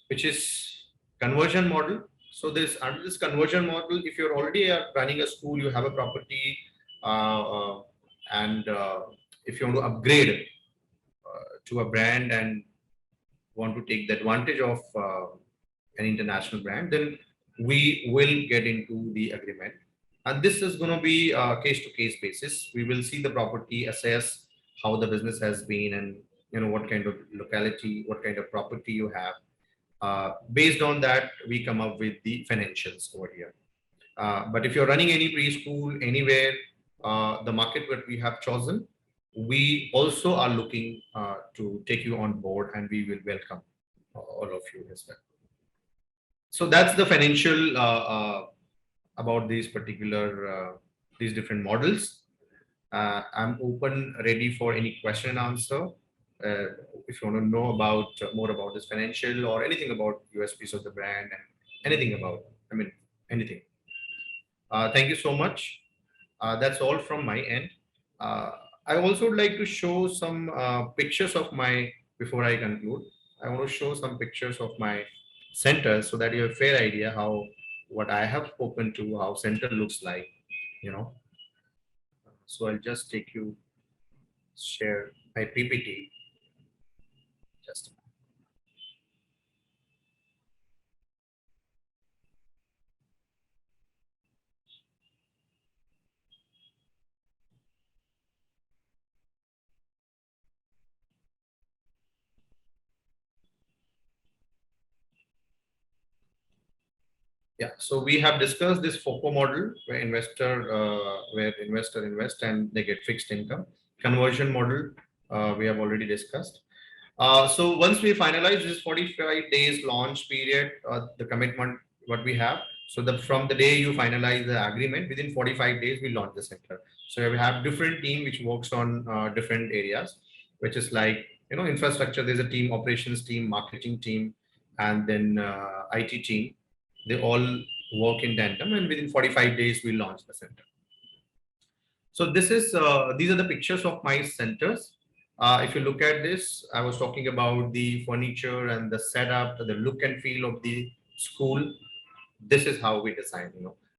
which is conversion model. So under this conversion model, if you're already running a school, you have a property, and if you want to upgrade to a brand and want to take the advantage of an international brand, then we will get into the agreement. And this is going to be a case-to-case basis. We will see the property, assess how the business has been, and what kind of locality, what kind of property you have. Based on that, we come up with the financials over here. But if you're running any preschool anywhere, the market that we have chosen, we also are looking to take you on board, and we will welcome all of you as well. So that's the financial about these particular these different models. I'm open, ready for any question and answer. If you want to know about more about this financial or anything about USPs of the brand and anything about, anything. Thank you so much. That's all from my end. I also would like to show some pictures of before I conclude, I want to show some pictures of my center so that you have a fair idea what I have spoken to, how center looks like, So I'll just share my PPT. Just a minute. Yeah, so we have discussed this FOCO model where investor invest and they get fixed income. Conversion model, we have already discussed. So once we finalize this 45 days launch period, the commitment what we have. So from the day you finalize the agreement, within 45 days we launch the center. So we have different team which works on different areas, which is like infrastructure. There's a team, operations team, marketing team, and then IT team. They all work in tandem, and within 45 days we launch the center. So this is these are the pictures of my centers. If you look at this, I was talking about the furniture and the setup, the look and feel of the school. This is how we design.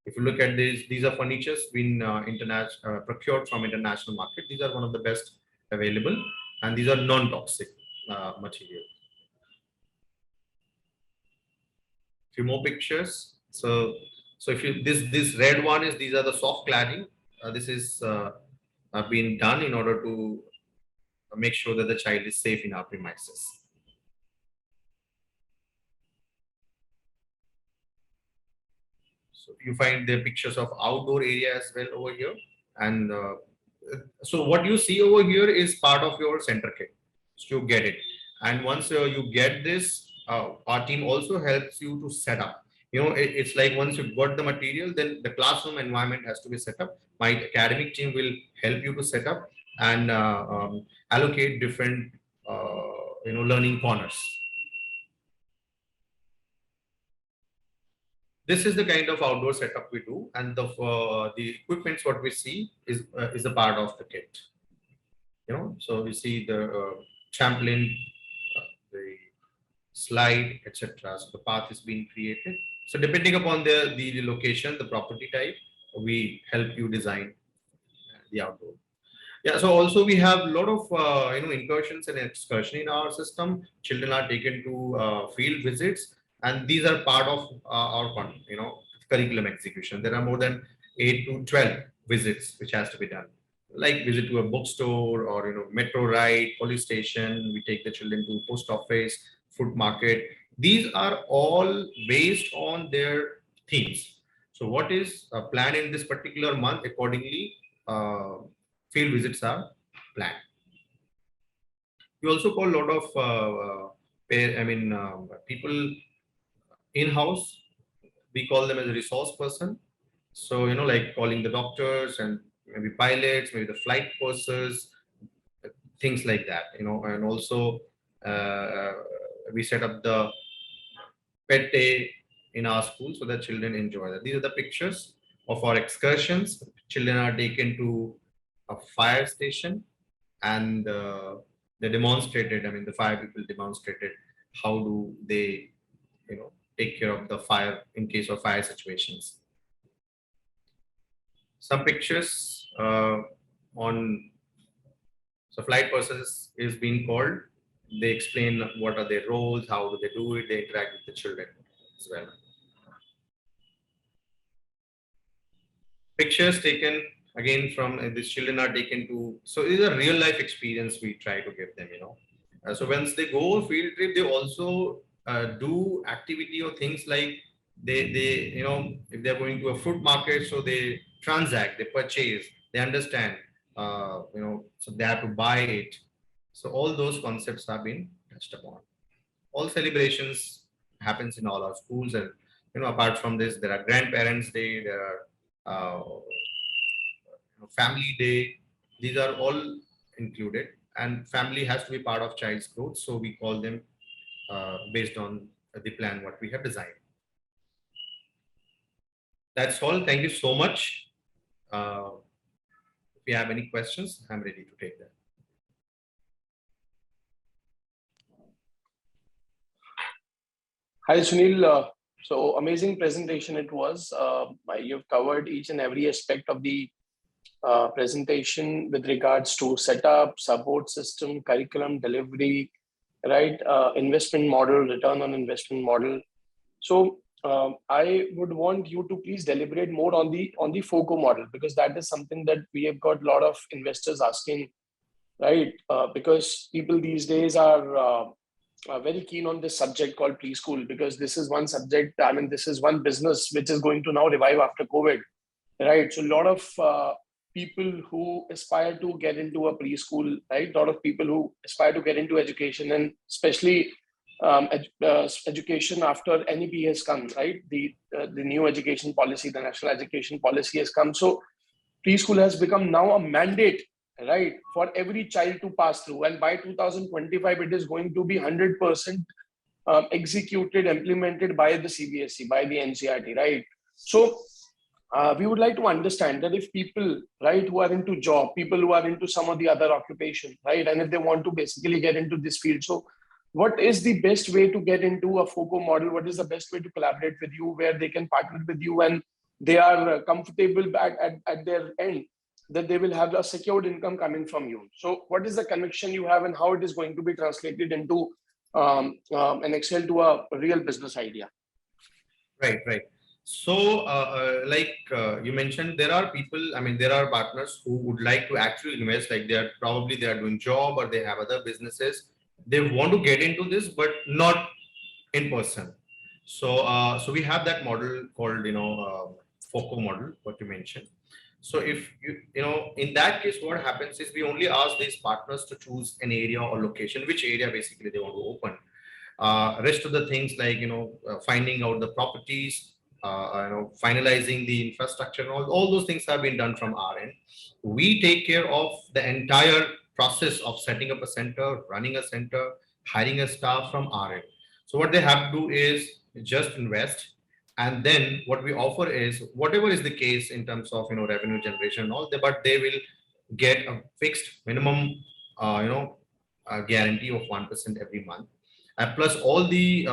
If you look at these are furnitures been international procured from international market. These are one of the best available, and these are non-toxic material. Few more pictures. So if you this red one is, these are the soft cladding. This is been done in order to make sure that the child is safe in our premises. So you find the pictures of outdoor area as well over here. And so what you see over here is part of your center kit. So you get it. And once you get this, our team also helps you to set up. It's like once you've got the material, then the classroom environment has to be set up. My academic team will help you to set up and allocate different learning corners. This is the kind of outdoor setup we do, and the equipments what we see is a part of the kit. So you see the trampoline, the slide, etc. So the path is being created. So depending upon the location, the property type, we help you design the outdoor. Yeah, so also we have a lot of incursions and excursion in our system. Children are taken to field visits, and these are part of our curriculum execution. There are more than 8 to 12 visits which has to be done, like visit to a bookstore or metro ride, police station. We take the children to post office, food market. These are all based on their themes. So what is planned in this particular month, accordingly field visits are planned. We also call a lot of people in-house. We call them as a resource person. So like calling the doctors and maybe pilots, maybe the flight courses, things like that. And also we set up the pet day in our school so that children enjoy that. These are the pictures of our excursions. Children are taken to a fire station, and they demonstrated. The fire people demonstrated how do they, take care of the fire in case of fire situations. Some pictures on flight process is being called. They explain what are their roles, how do they do it. They interact with the children as well. Pictures taken again from these children are taken to, so it is a real life experience we try to give them. So once they go field trip, they also do activity or things like they if they're going to a fruit market, so they transact, they purchase, they understand, so they have to buy it. So all those concepts have been touched upon. All celebrations happens in all our schools, and apart from this, there are grandparents day, there are family day. These are all included, and family has to be part of child's growth. So we call them based on the plan what we have designed. That's all. Thank you so much. If you have any questions, I'm ready to take them. Hi, Sunil. So amazing presentation it was. You've covered each and every aspect of the presentation with regards to setup, support system, curriculum delivery, right? Investment model, return on investment model. So I would want you to please deliberate more on the FOCO model, because that is something that we have got a lot of investors asking, right? Because people these days are very keen on this subject called preschool, because this is one subject, I mean, this is one business which is going to now revive after COVID, right? So a lot of people who aspire to get into a preschool, right? A lot of people who aspire to get into education, and especially education after NEP has come, right? The new education policy, the national education policy has come. So preschool has become now a mandate, right, for every child to pass through. And by 2025, it is going to be 100% executed, implemented by the CBSE, by the NCERT, right? So we would like to understand that if people, right, who are into job, people who are into some of the other occupation, right, and if they want to basically get into this field, so what is the best way to get into a FOCO model? What is the best way to collaborate with you, where they can partner with you and they are comfortable at their end, that they will have a secured income coming from you? So what is the connection you have, and how it is going to be translated into an Excel to a real business idea? Right, right. So, like you mentioned, there are people, I mean, there are partners who would like to actually invest, like they are doing job or they have other businesses. They want to get into this, but not in person. So, so we have that model called, FOCO model, what you mentioned. So if in that case, what happens is we only ask these partners to choose an area or location, which area basically they want to open. Rest of the things like, finding out the properties, finalizing the infrastructure, and all those things have been done from our end. We take care of the entire process of setting up a center, running a center, hiring a staff from our end. So what they have to do is just invest. And then what we offer is whatever is the case in terms of, revenue generation and all that, but they will get a fixed minimum, guarantee of 1% every month. Plus all the,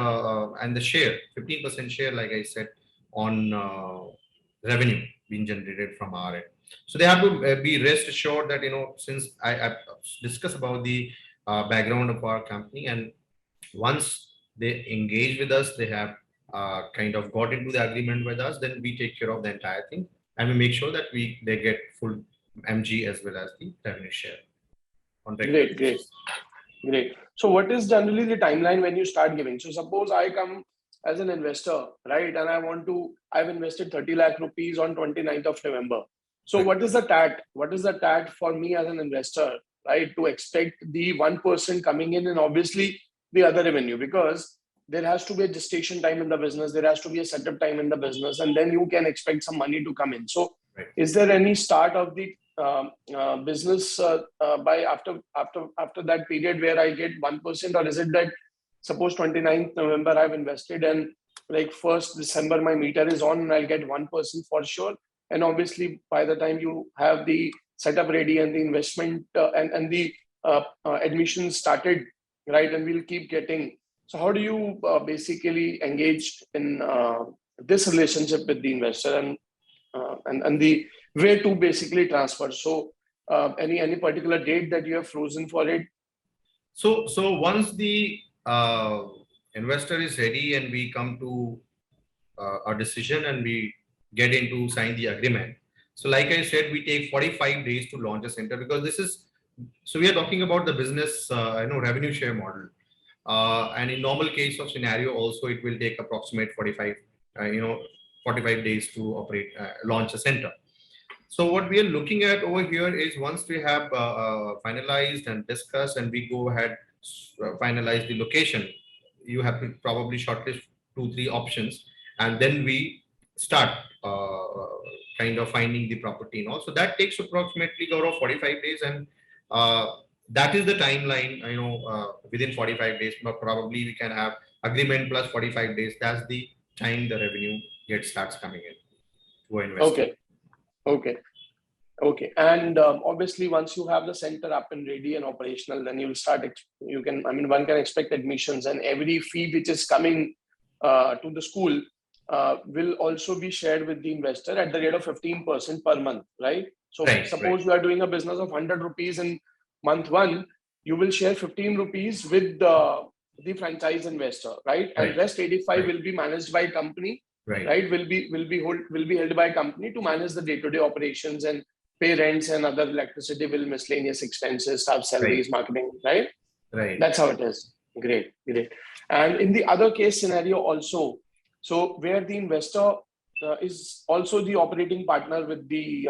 and the share, 15% share, like I said, on revenue being generated from our end. So they have to be rest assured that, since I discussed about the background of our company, and once they engage with us, they have kind of got into the agreement with us, then we take care of the entire thing, and we make sure that they get full MG as well as the revenue share. Great. So what is generally the timeline when you start giving? So suppose I come as an investor, right, and I've invested 30 lakh rupees on 29th of November. So right. What is the TAT? What is the TAT for me as an investor, right, to expect the 1% coming in, and obviously the other revenue? Because there has to be a gestation time in the business, there has to be a setup time in the business, and then you can expect some money to come in. So right. Is there any start of the business by after that period where I get 1%, or is it that suppose 29th November I've invested and like 1st December my meter is on and I'll get 1% for sure, and obviously by the time you have the setup ready and the investment and the admissions started, right, and we'll keep getting. So how do you basically engage in this relationship with the investor and the way to basically transfer? So any particular date that you have frozen for it? So once the investor is ready and we come to a decision and we get into sign the agreement. So like I said, we take 45 days to launch a center, because so we are talking about the business, revenue share model. And in normal case of scenario also, it will take approximate 45 days to operate, launch a center. So what we are looking at over here is once we have finalized and discussed and we go ahead, finalize the location, you have to probably shortlist 2-3 options, and then we start kind of finding the property and all. So that takes approximately 45 days, and that is the timeline, within 45 days, but probably we can have agreement plus 45 days. That's the time the revenue starts coming in to an investor. Okay. And obviously, once you have the center up and ready and operational, then you'll start. One can expect admissions, and every fee which is coming to the school will also be shared with the investor at the rate of 15% per month, right? So suppose you are doing a business of 100 rupees in month 1, you will share 15 rupees with the franchise investor, right? And rest 85 will be managed by company, right? Will be held by company to manage the day-to-day operations and pay rents and other electricity bill, miscellaneous expenses, staff salaries, marketing, right? Right. That's how it is. Great, great. And in the other case scenario also, so where the investor is also the operating partner with the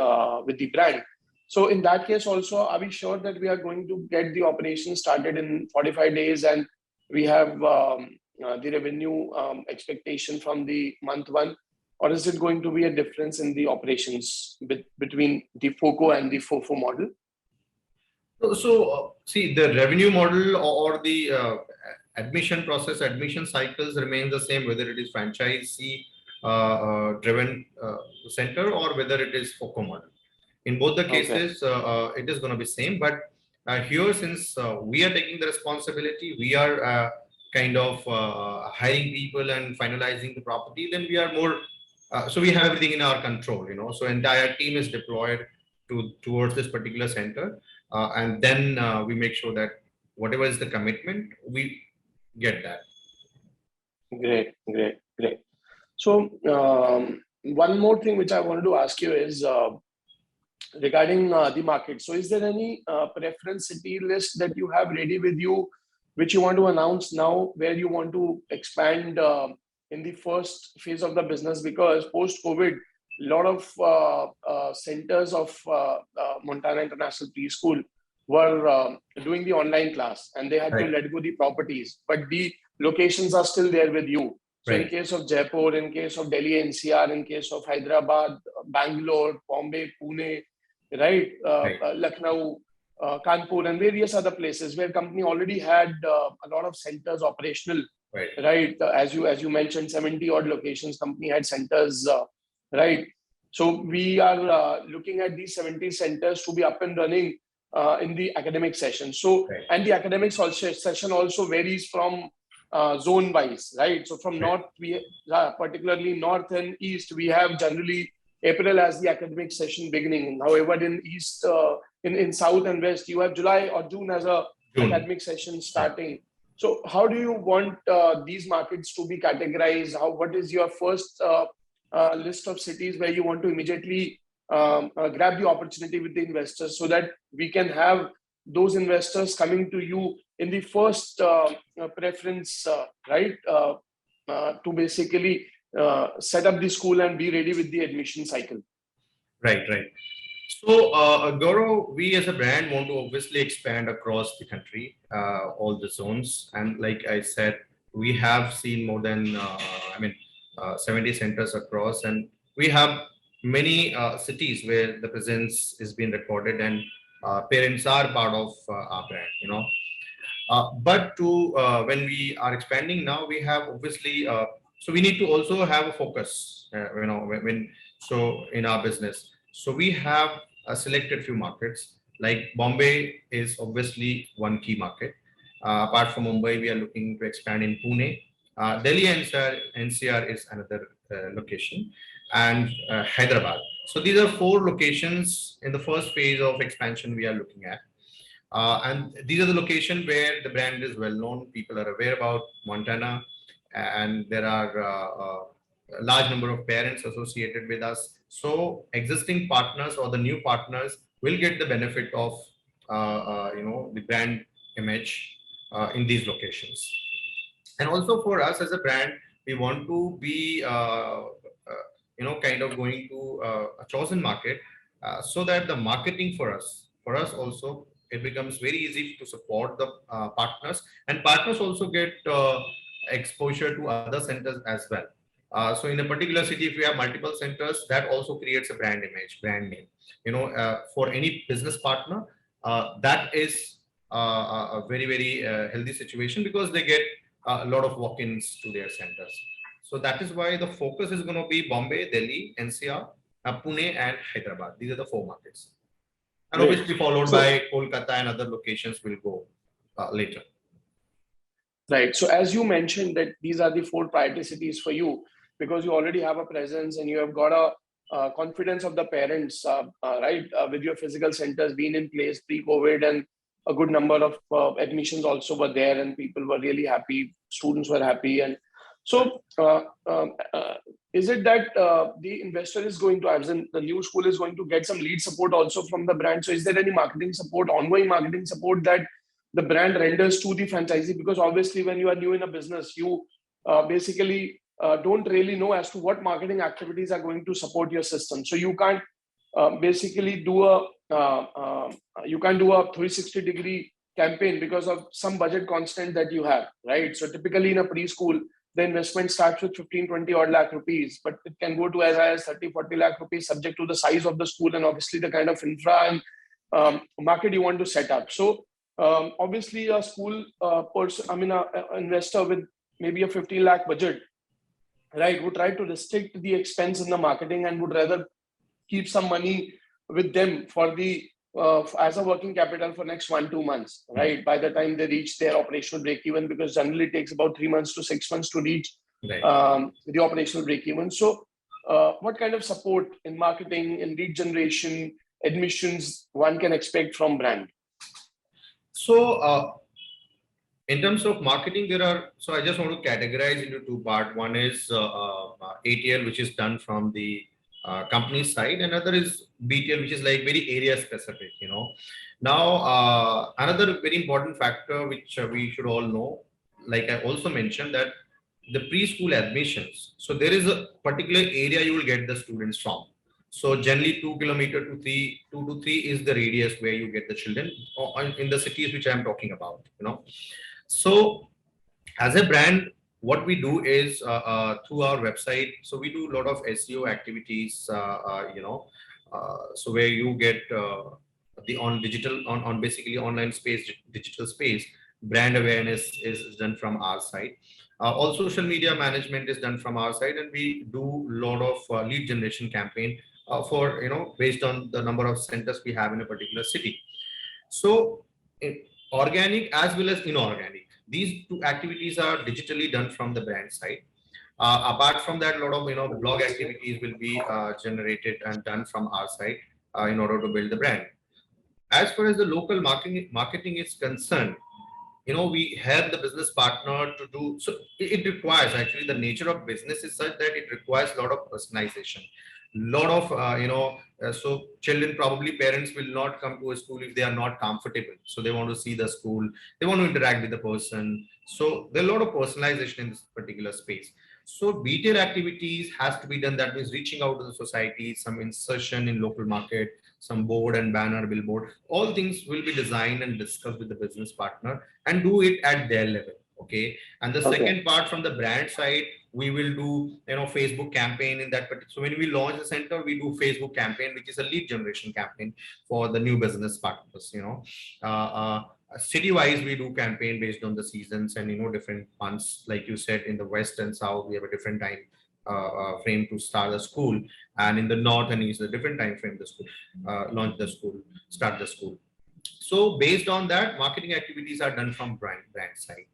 brand. So in that case also, are we sure that we are going to get the operation started in 45 days and we have the revenue expectation from the month one? Or is it going to be a difference in the operations between the FOCO and the FOFO model? So see, the revenue model or the admission process, admission cycles remain the same, whether it is franchisee driven center or whether it is FOCO model. In both the cases, it is going to be same. But here, since we are taking the responsibility, we are kind of hiring people and finalizing the property, then we are more. So we have everything in our control, So entire team is deployed towards this particular center, and then we make sure that whatever is the commitment, we get that. Great, great, great. So one more thing which I wanted to ask you is regarding the market. So is there any preference city list that you have ready with you, which you want to announce now, where you want to expand in the first phase of the business? Because post-COVID, a lot of centers of Montana International Preschool were doing the online class and they had to let go the properties, but the locations are still there with you. So in case of Jaipur, in case of Delhi NCR, in case of Hyderabad, Bangalore, Bombay, Pune, Lucknow, Kanpur, and various other places where company already had a lot of centers operational, as you mentioned, 70 odd locations company had centers, So we are looking at these 70 centers to be up and running in the academic session. So and the academic session also varies from zone wise, So from north, we particularly north and east, we have generally April as the academic session beginning. However, in east, in south and west, you have July or June as a academic session starting. So how do you want these markets to be categorized? What is your first list of cities where you want to immediately grab the opportunity with the investors so that we can have those investors coming to you in the first preference, to basically set up the school and be ready with the admission cycle? Right. So, Gaurav, we as a brand want to obviously expand across the country, all the zones. And like I said, we have seen more than, 70 centers across, and we have many cities where the presence is being recorded and parents are part of our brand, But when we are expanding now, we have obviously, so we need to also have a focus, so in our business. So we have selected few markets, like Bombay is obviously one key market. Apart from Mumbai, we are looking to expand in Pune. Delhi NCR is another location, and Hyderabad. So these are 4 locations in the first phase of expansion we are looking at. And these are the locations where the brand is well known. People are aware about Montana, and there are a large number of parents associated with us. So existing partners or the new partners will get the benefit of the brand image in these locations. And also for us as a brand, we want to be kind of going to a chosen market so that the marketing for us also, it becomes very easy to support the partners, and partners also get exposure to other centers as well. So in a particular city, if we have multiple centers, that also creates a brand image, brand name. For any business partner, that is a very, very healthy situation because they get a lot of walk-ins to their centers. So that is why the focus is going to be Bombay, Delhi, NCR, Pune, and Hyderabad. These are the 4 markets. And obviously followed by Kolkata and other locations will go later. Right. So as you mentioned that these are the 4 priority cities for you, because you already have a presence and you have got a confidence of the parents, with your physical centers being in place pre-COVID, and a good number of admissions also were there and people were really happy, students were happy. And so is it that the investor is going to, as in the new school is going to get some lead support also from the brand? So is there any marketing support, ongoing marketing support that the brand renders to the franchisee, because obviously when you are new in a business, you basically don't really know as to what marketing activities are going to support your system. So you can't basically do a 360-degree campaign because of some budget constant that you have, right? So typically in a preschool, the investment starts with 15-20 odd lakh rupees, but it can go to as high as 30-40 lakh rupees, subject to the size of the school and obviously the kind of infra and market you want to set up. So obviously a school person, a investor with maybe a 15 lakh budget, right, would try to restrict the expense in the marketing and would rather keep some money with them for the as a working capital for next 1-2 months, right? By the time they reach their operational break even, because generally it takes about 3 months to 6 months to reach the operational break even. So what kind of support in marketing, in lead generation, admissions one can expect from brand? So in terms of marketing, so I just want to categorize into two parts. One is ATL, which is done from the company side, and another is BTL, which is like very area specific, Now, another very important factor which we should all know, like I also mentioned, that the preschool admissions. So there is a particular area you will get the students from. So generally 2 kilometers to 2 to 3 is the radius where you get the children in the cities which I am talking about, So as a brand, what we do is through our website. So we do a lot of SEO activities, so where you get on basically online space, digital space, brand awareness is done from our side. All social media management is done from our side, and we do a lot of lead generation campaign for, based on the number of centers we have in a particular city. So organic as well as inorganic, these two activities are digitally done from the brand side. Apart from that, a lot of blog activities will be generated and done from our side in order to build the brand. As far as the local marketing is concerned, we help the business partner to do so. It requires, actually, the nature of business is such that it requires a lot of personalization. Lot of so children, probably parents will not come to a school if they are not comfortable. So they want to see the school, they want to interact with the person. So there are a lot of personalization in this particular space. So BTL activities has to be done. That means reaching out to the society, some insertion in local market, some board and banner, billboard. All things will be designed and discussed with the business partner and do it at their level. Okay. And the second part from the brand side, we will do Facebook campaign in that particular. So when we launch the center, we do Facebook campaign, which is a lead generation campaign for the new business partners. City wise, we do campaign based on the seasons and different months. Like you said, in the west and south, we have a different time frame to start the school, and in the north and east, a different time frame to school launch the school, start the school. So based on that, marketing activities are done from brand side.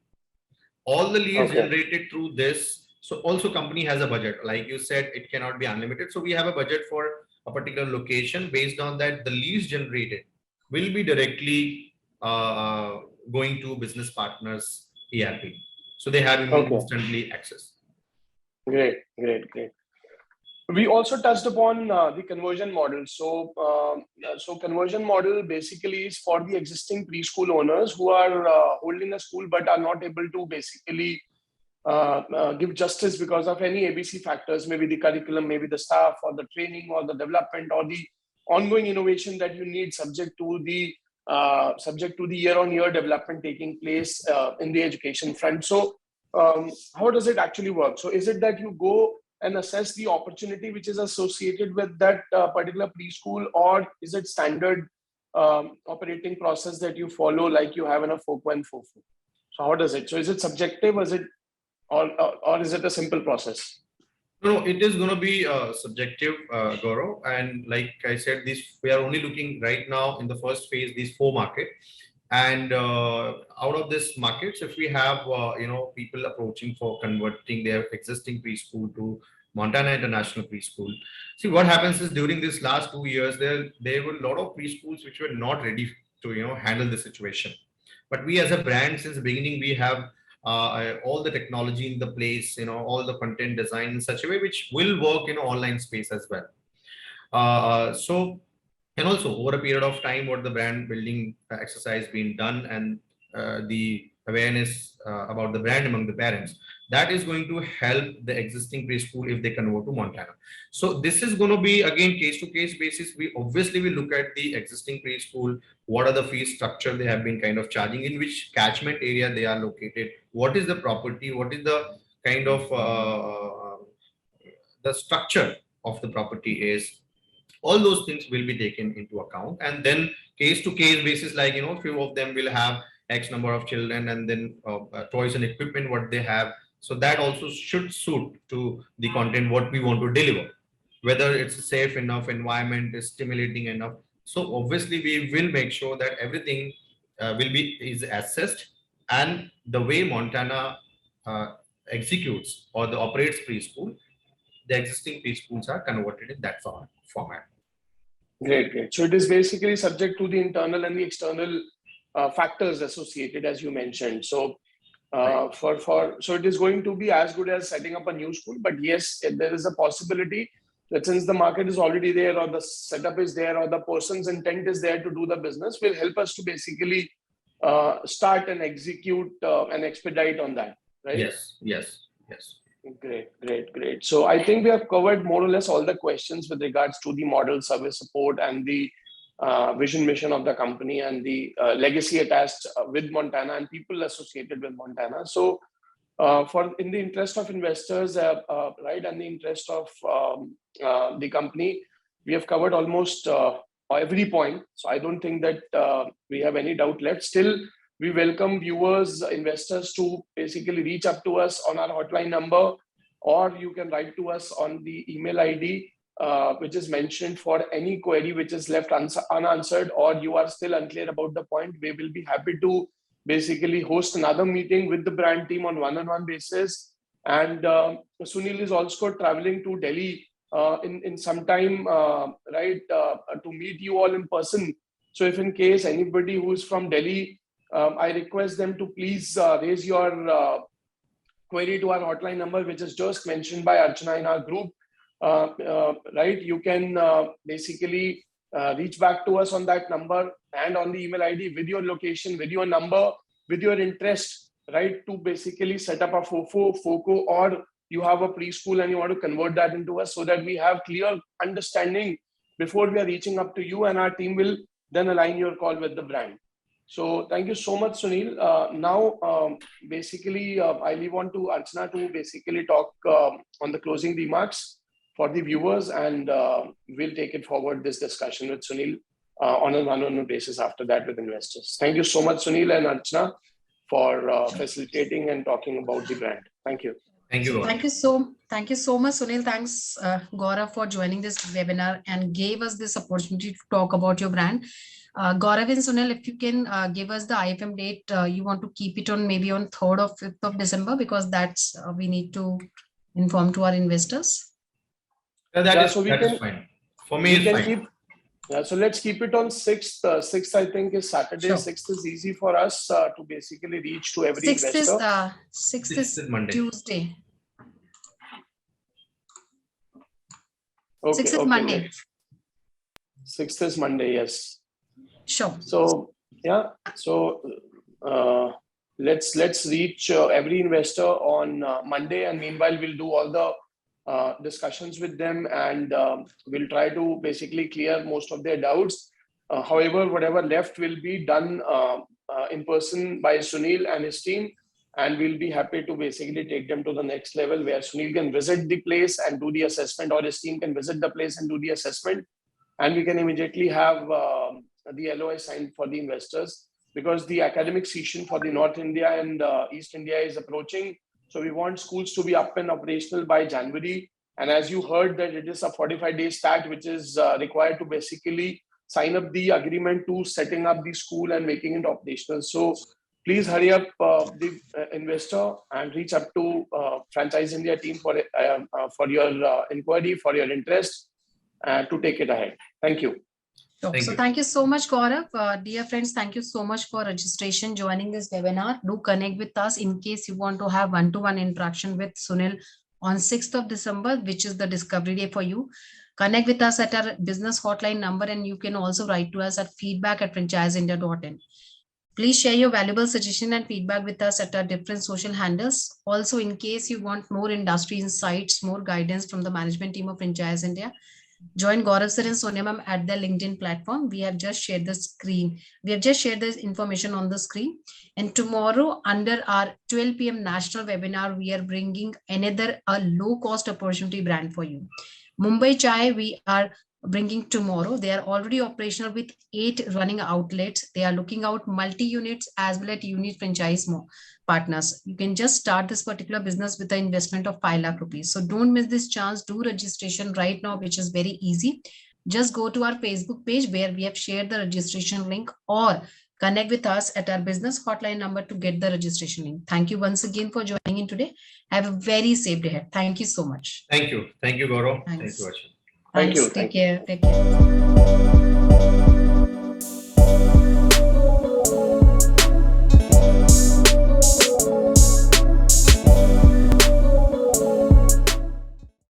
All the leads generated through this. So also company has a budget. Like you said, it cannot be unlimited. So we have a budget for a particular location. Based on that, the leads generated will be directly going to business partners ERP. So they have instantly access. Great. We also touched upon the conversion model. So conversion model basically is for the existing preschool owners who are holding a school but are not able to basically give justice because of any ABC factors, maybe the curriculum, maybe the staff or the training or the development or the ongoing innovation that you need, subject to the year-on-year development taking place in the education front. So how does it actually work? So is it that you go and assess the opportunity which is associated with that particular preschool, or is it standard operating process that you follow like you have in a 4.44? So how does it? So is it subjective? Is it or is it a simple process? No, it is going to be subjective, Gaurav. And like I said, we are only looking right now in the first phase, these 4 markets. And out of this markets, if we have people approaching for converting their existing preschool to Montana International Preschool. See, what happens is during this last 2 years, there were a lot of preschools which were not ready to handle the situation. But we as a brand, since the beginning, we have all the technology in the place, all the content design in such a way which will work in online space as well. So, and also over a period of time, what the brand building exercise being done, and the awareness about the brand among the parents, that is going to help the existing preschool if they convert to Montana. So this is going to be again case to case basis. We obviously will look at the existing preschool, what are the fee structure they have been kind of charging, in which catchment area they are located, what is the property, what is the kind of the structure of the property is. All those things will be taken into account, and then case to case basis, like few of them will have X number of children, and then toys and equipment what they have. So that also should suit to the content what we want to deliver, whether it's a safe enough environment, is stimulating enough. So obviously we will make sure that everything is assessed, and the way Montana executes or the operates preschool, the existing preschools are converted in that format. Great, great. So it is basically subject to the internal and the external factors associated, as you mentioned. So so it is going to be as good as setting up a new school. But yes, there is a possibility that since the market is already there, or the setup is there, or the person's intent is there to do the business, will help us to basically start and execute and expedite on that, right? Yes. Great. So I think we have covered more or less all the questions with regards to the model, service support, and the vision mission of the company, and the legacy attached with Montana and people associated with Montana. So in the interest of investors, right, and the interest of the company, we have covered almost every point. So I don't think that we have any doubt left. Still, we welcome viewers, investors to basically reach up to us on our hotline number, or you can write to us on the email ID, which is mentioned, for any query which is left unanswered, or you are still unclear about the point. We will be happy to basically host another meeting with the brand team on one-on-one basis. And Sunil is also traveling to Delhi in some time, right, to meet you all in person. So if in case anybody who is from Delhi, I request them to please raise your query to our hotline number, which is just mentioned by Archana in our group. Right, you can basically reach back to us on that number and on the email ID with your location, with your number, with your interest, right, to basically set up a FOCO, or you have a preschool and you want to convert that into us, so that we have clear understanding before we are reaching up to you, and our team will then align your call with the brand. So thank you so much, Sunil. Now, basically, I leave on to Archana to basically talk on the closing remarks for the viewers, and we'll take it forward, this discussion with Sunil on a one-on-one basis after that with investors. Thank you so much, Sunil and Archana, for facilitating and talking about the brand. Thank you. Thank you. Thank you so much, Sunil. Thanks, Gaurav, for joining this webinar and gave us this opportunity to talk about your brand. Gaurav and Sunil, if you can give us the IFM date, you want to keep it on maybe on 3rd or 5th of December, because that's we need to inform to our investors. That is fine. For me, it's fine. So let's keep it on 6th. 6th, I think, is Saturday. Sure. 6th is easy for us to basically reach to every investor. 6th is Monday. Tuesday. Okay, 6th is Monday. 6th is Monday, yes. Sure. So yeah, so let's reach every investor on Monday, and meanwhile we'll do all the discussions with them, and we'll try to basically clear most of their doubts. However, whatever left will be done in person by Sunil and his team, and we'll be happy to basically take them to the next level, where Sunil can visit the place and do the assessment, or his team can visit the place and do the assessment, and we can immediately have the LOI signed for the investors, because the academic season for the North India and East India is approaching. So we want schools to be up and operational by January. And as you heard, that it is a 45-day start, which is required to basically sign up the agreement to setting up the school and making it operational. So please hurry up, the investor, and reach up to Franchise India team for your inquiry, for your interest, to take it ahead. Thank you. Thank you so much, Gaurav. Dear friends, thank you so much for registration, joining this webinar. Do connect with us in case you want to have one-to-one interaction with Sunil on 6th of December, which is the discovery day for you. Connect with us at our business hotline number, and you can also write to us at feedback@franchiseindia.in. Please share your valuable suggestion and feedback with us at our different social handles. Also, in case you want more industry insights, more guidance from the management team of Franchise India, join Gaurav sir and Sonia ma'am at their LinkedIn platform. We have just shared the screen. We have just shared this information on the screen. And tomorrow, under our 12 p.m. national webinar, we are bringing another low-cost opportunity brand for you. Mumbai Chai, we are bringing tomorrow. They are already operational with 8 running outlets. They are looking out multi-units as well as unit franchise partners. You can just start this particular business with an investment of 5 lakh rupees. So don't miss this chance. Do registration right now, which is very easy. Just go to our Facebook page where we have shared the registration link, or connect with us at our business hotline number to get the registration link. Thank you once again for joining in today. Have a very safe day ahead. Thank you so much. Thank you. Thank you, Gaurav. Thanks. Thank you, Archana. Thank you. Take care. Take care.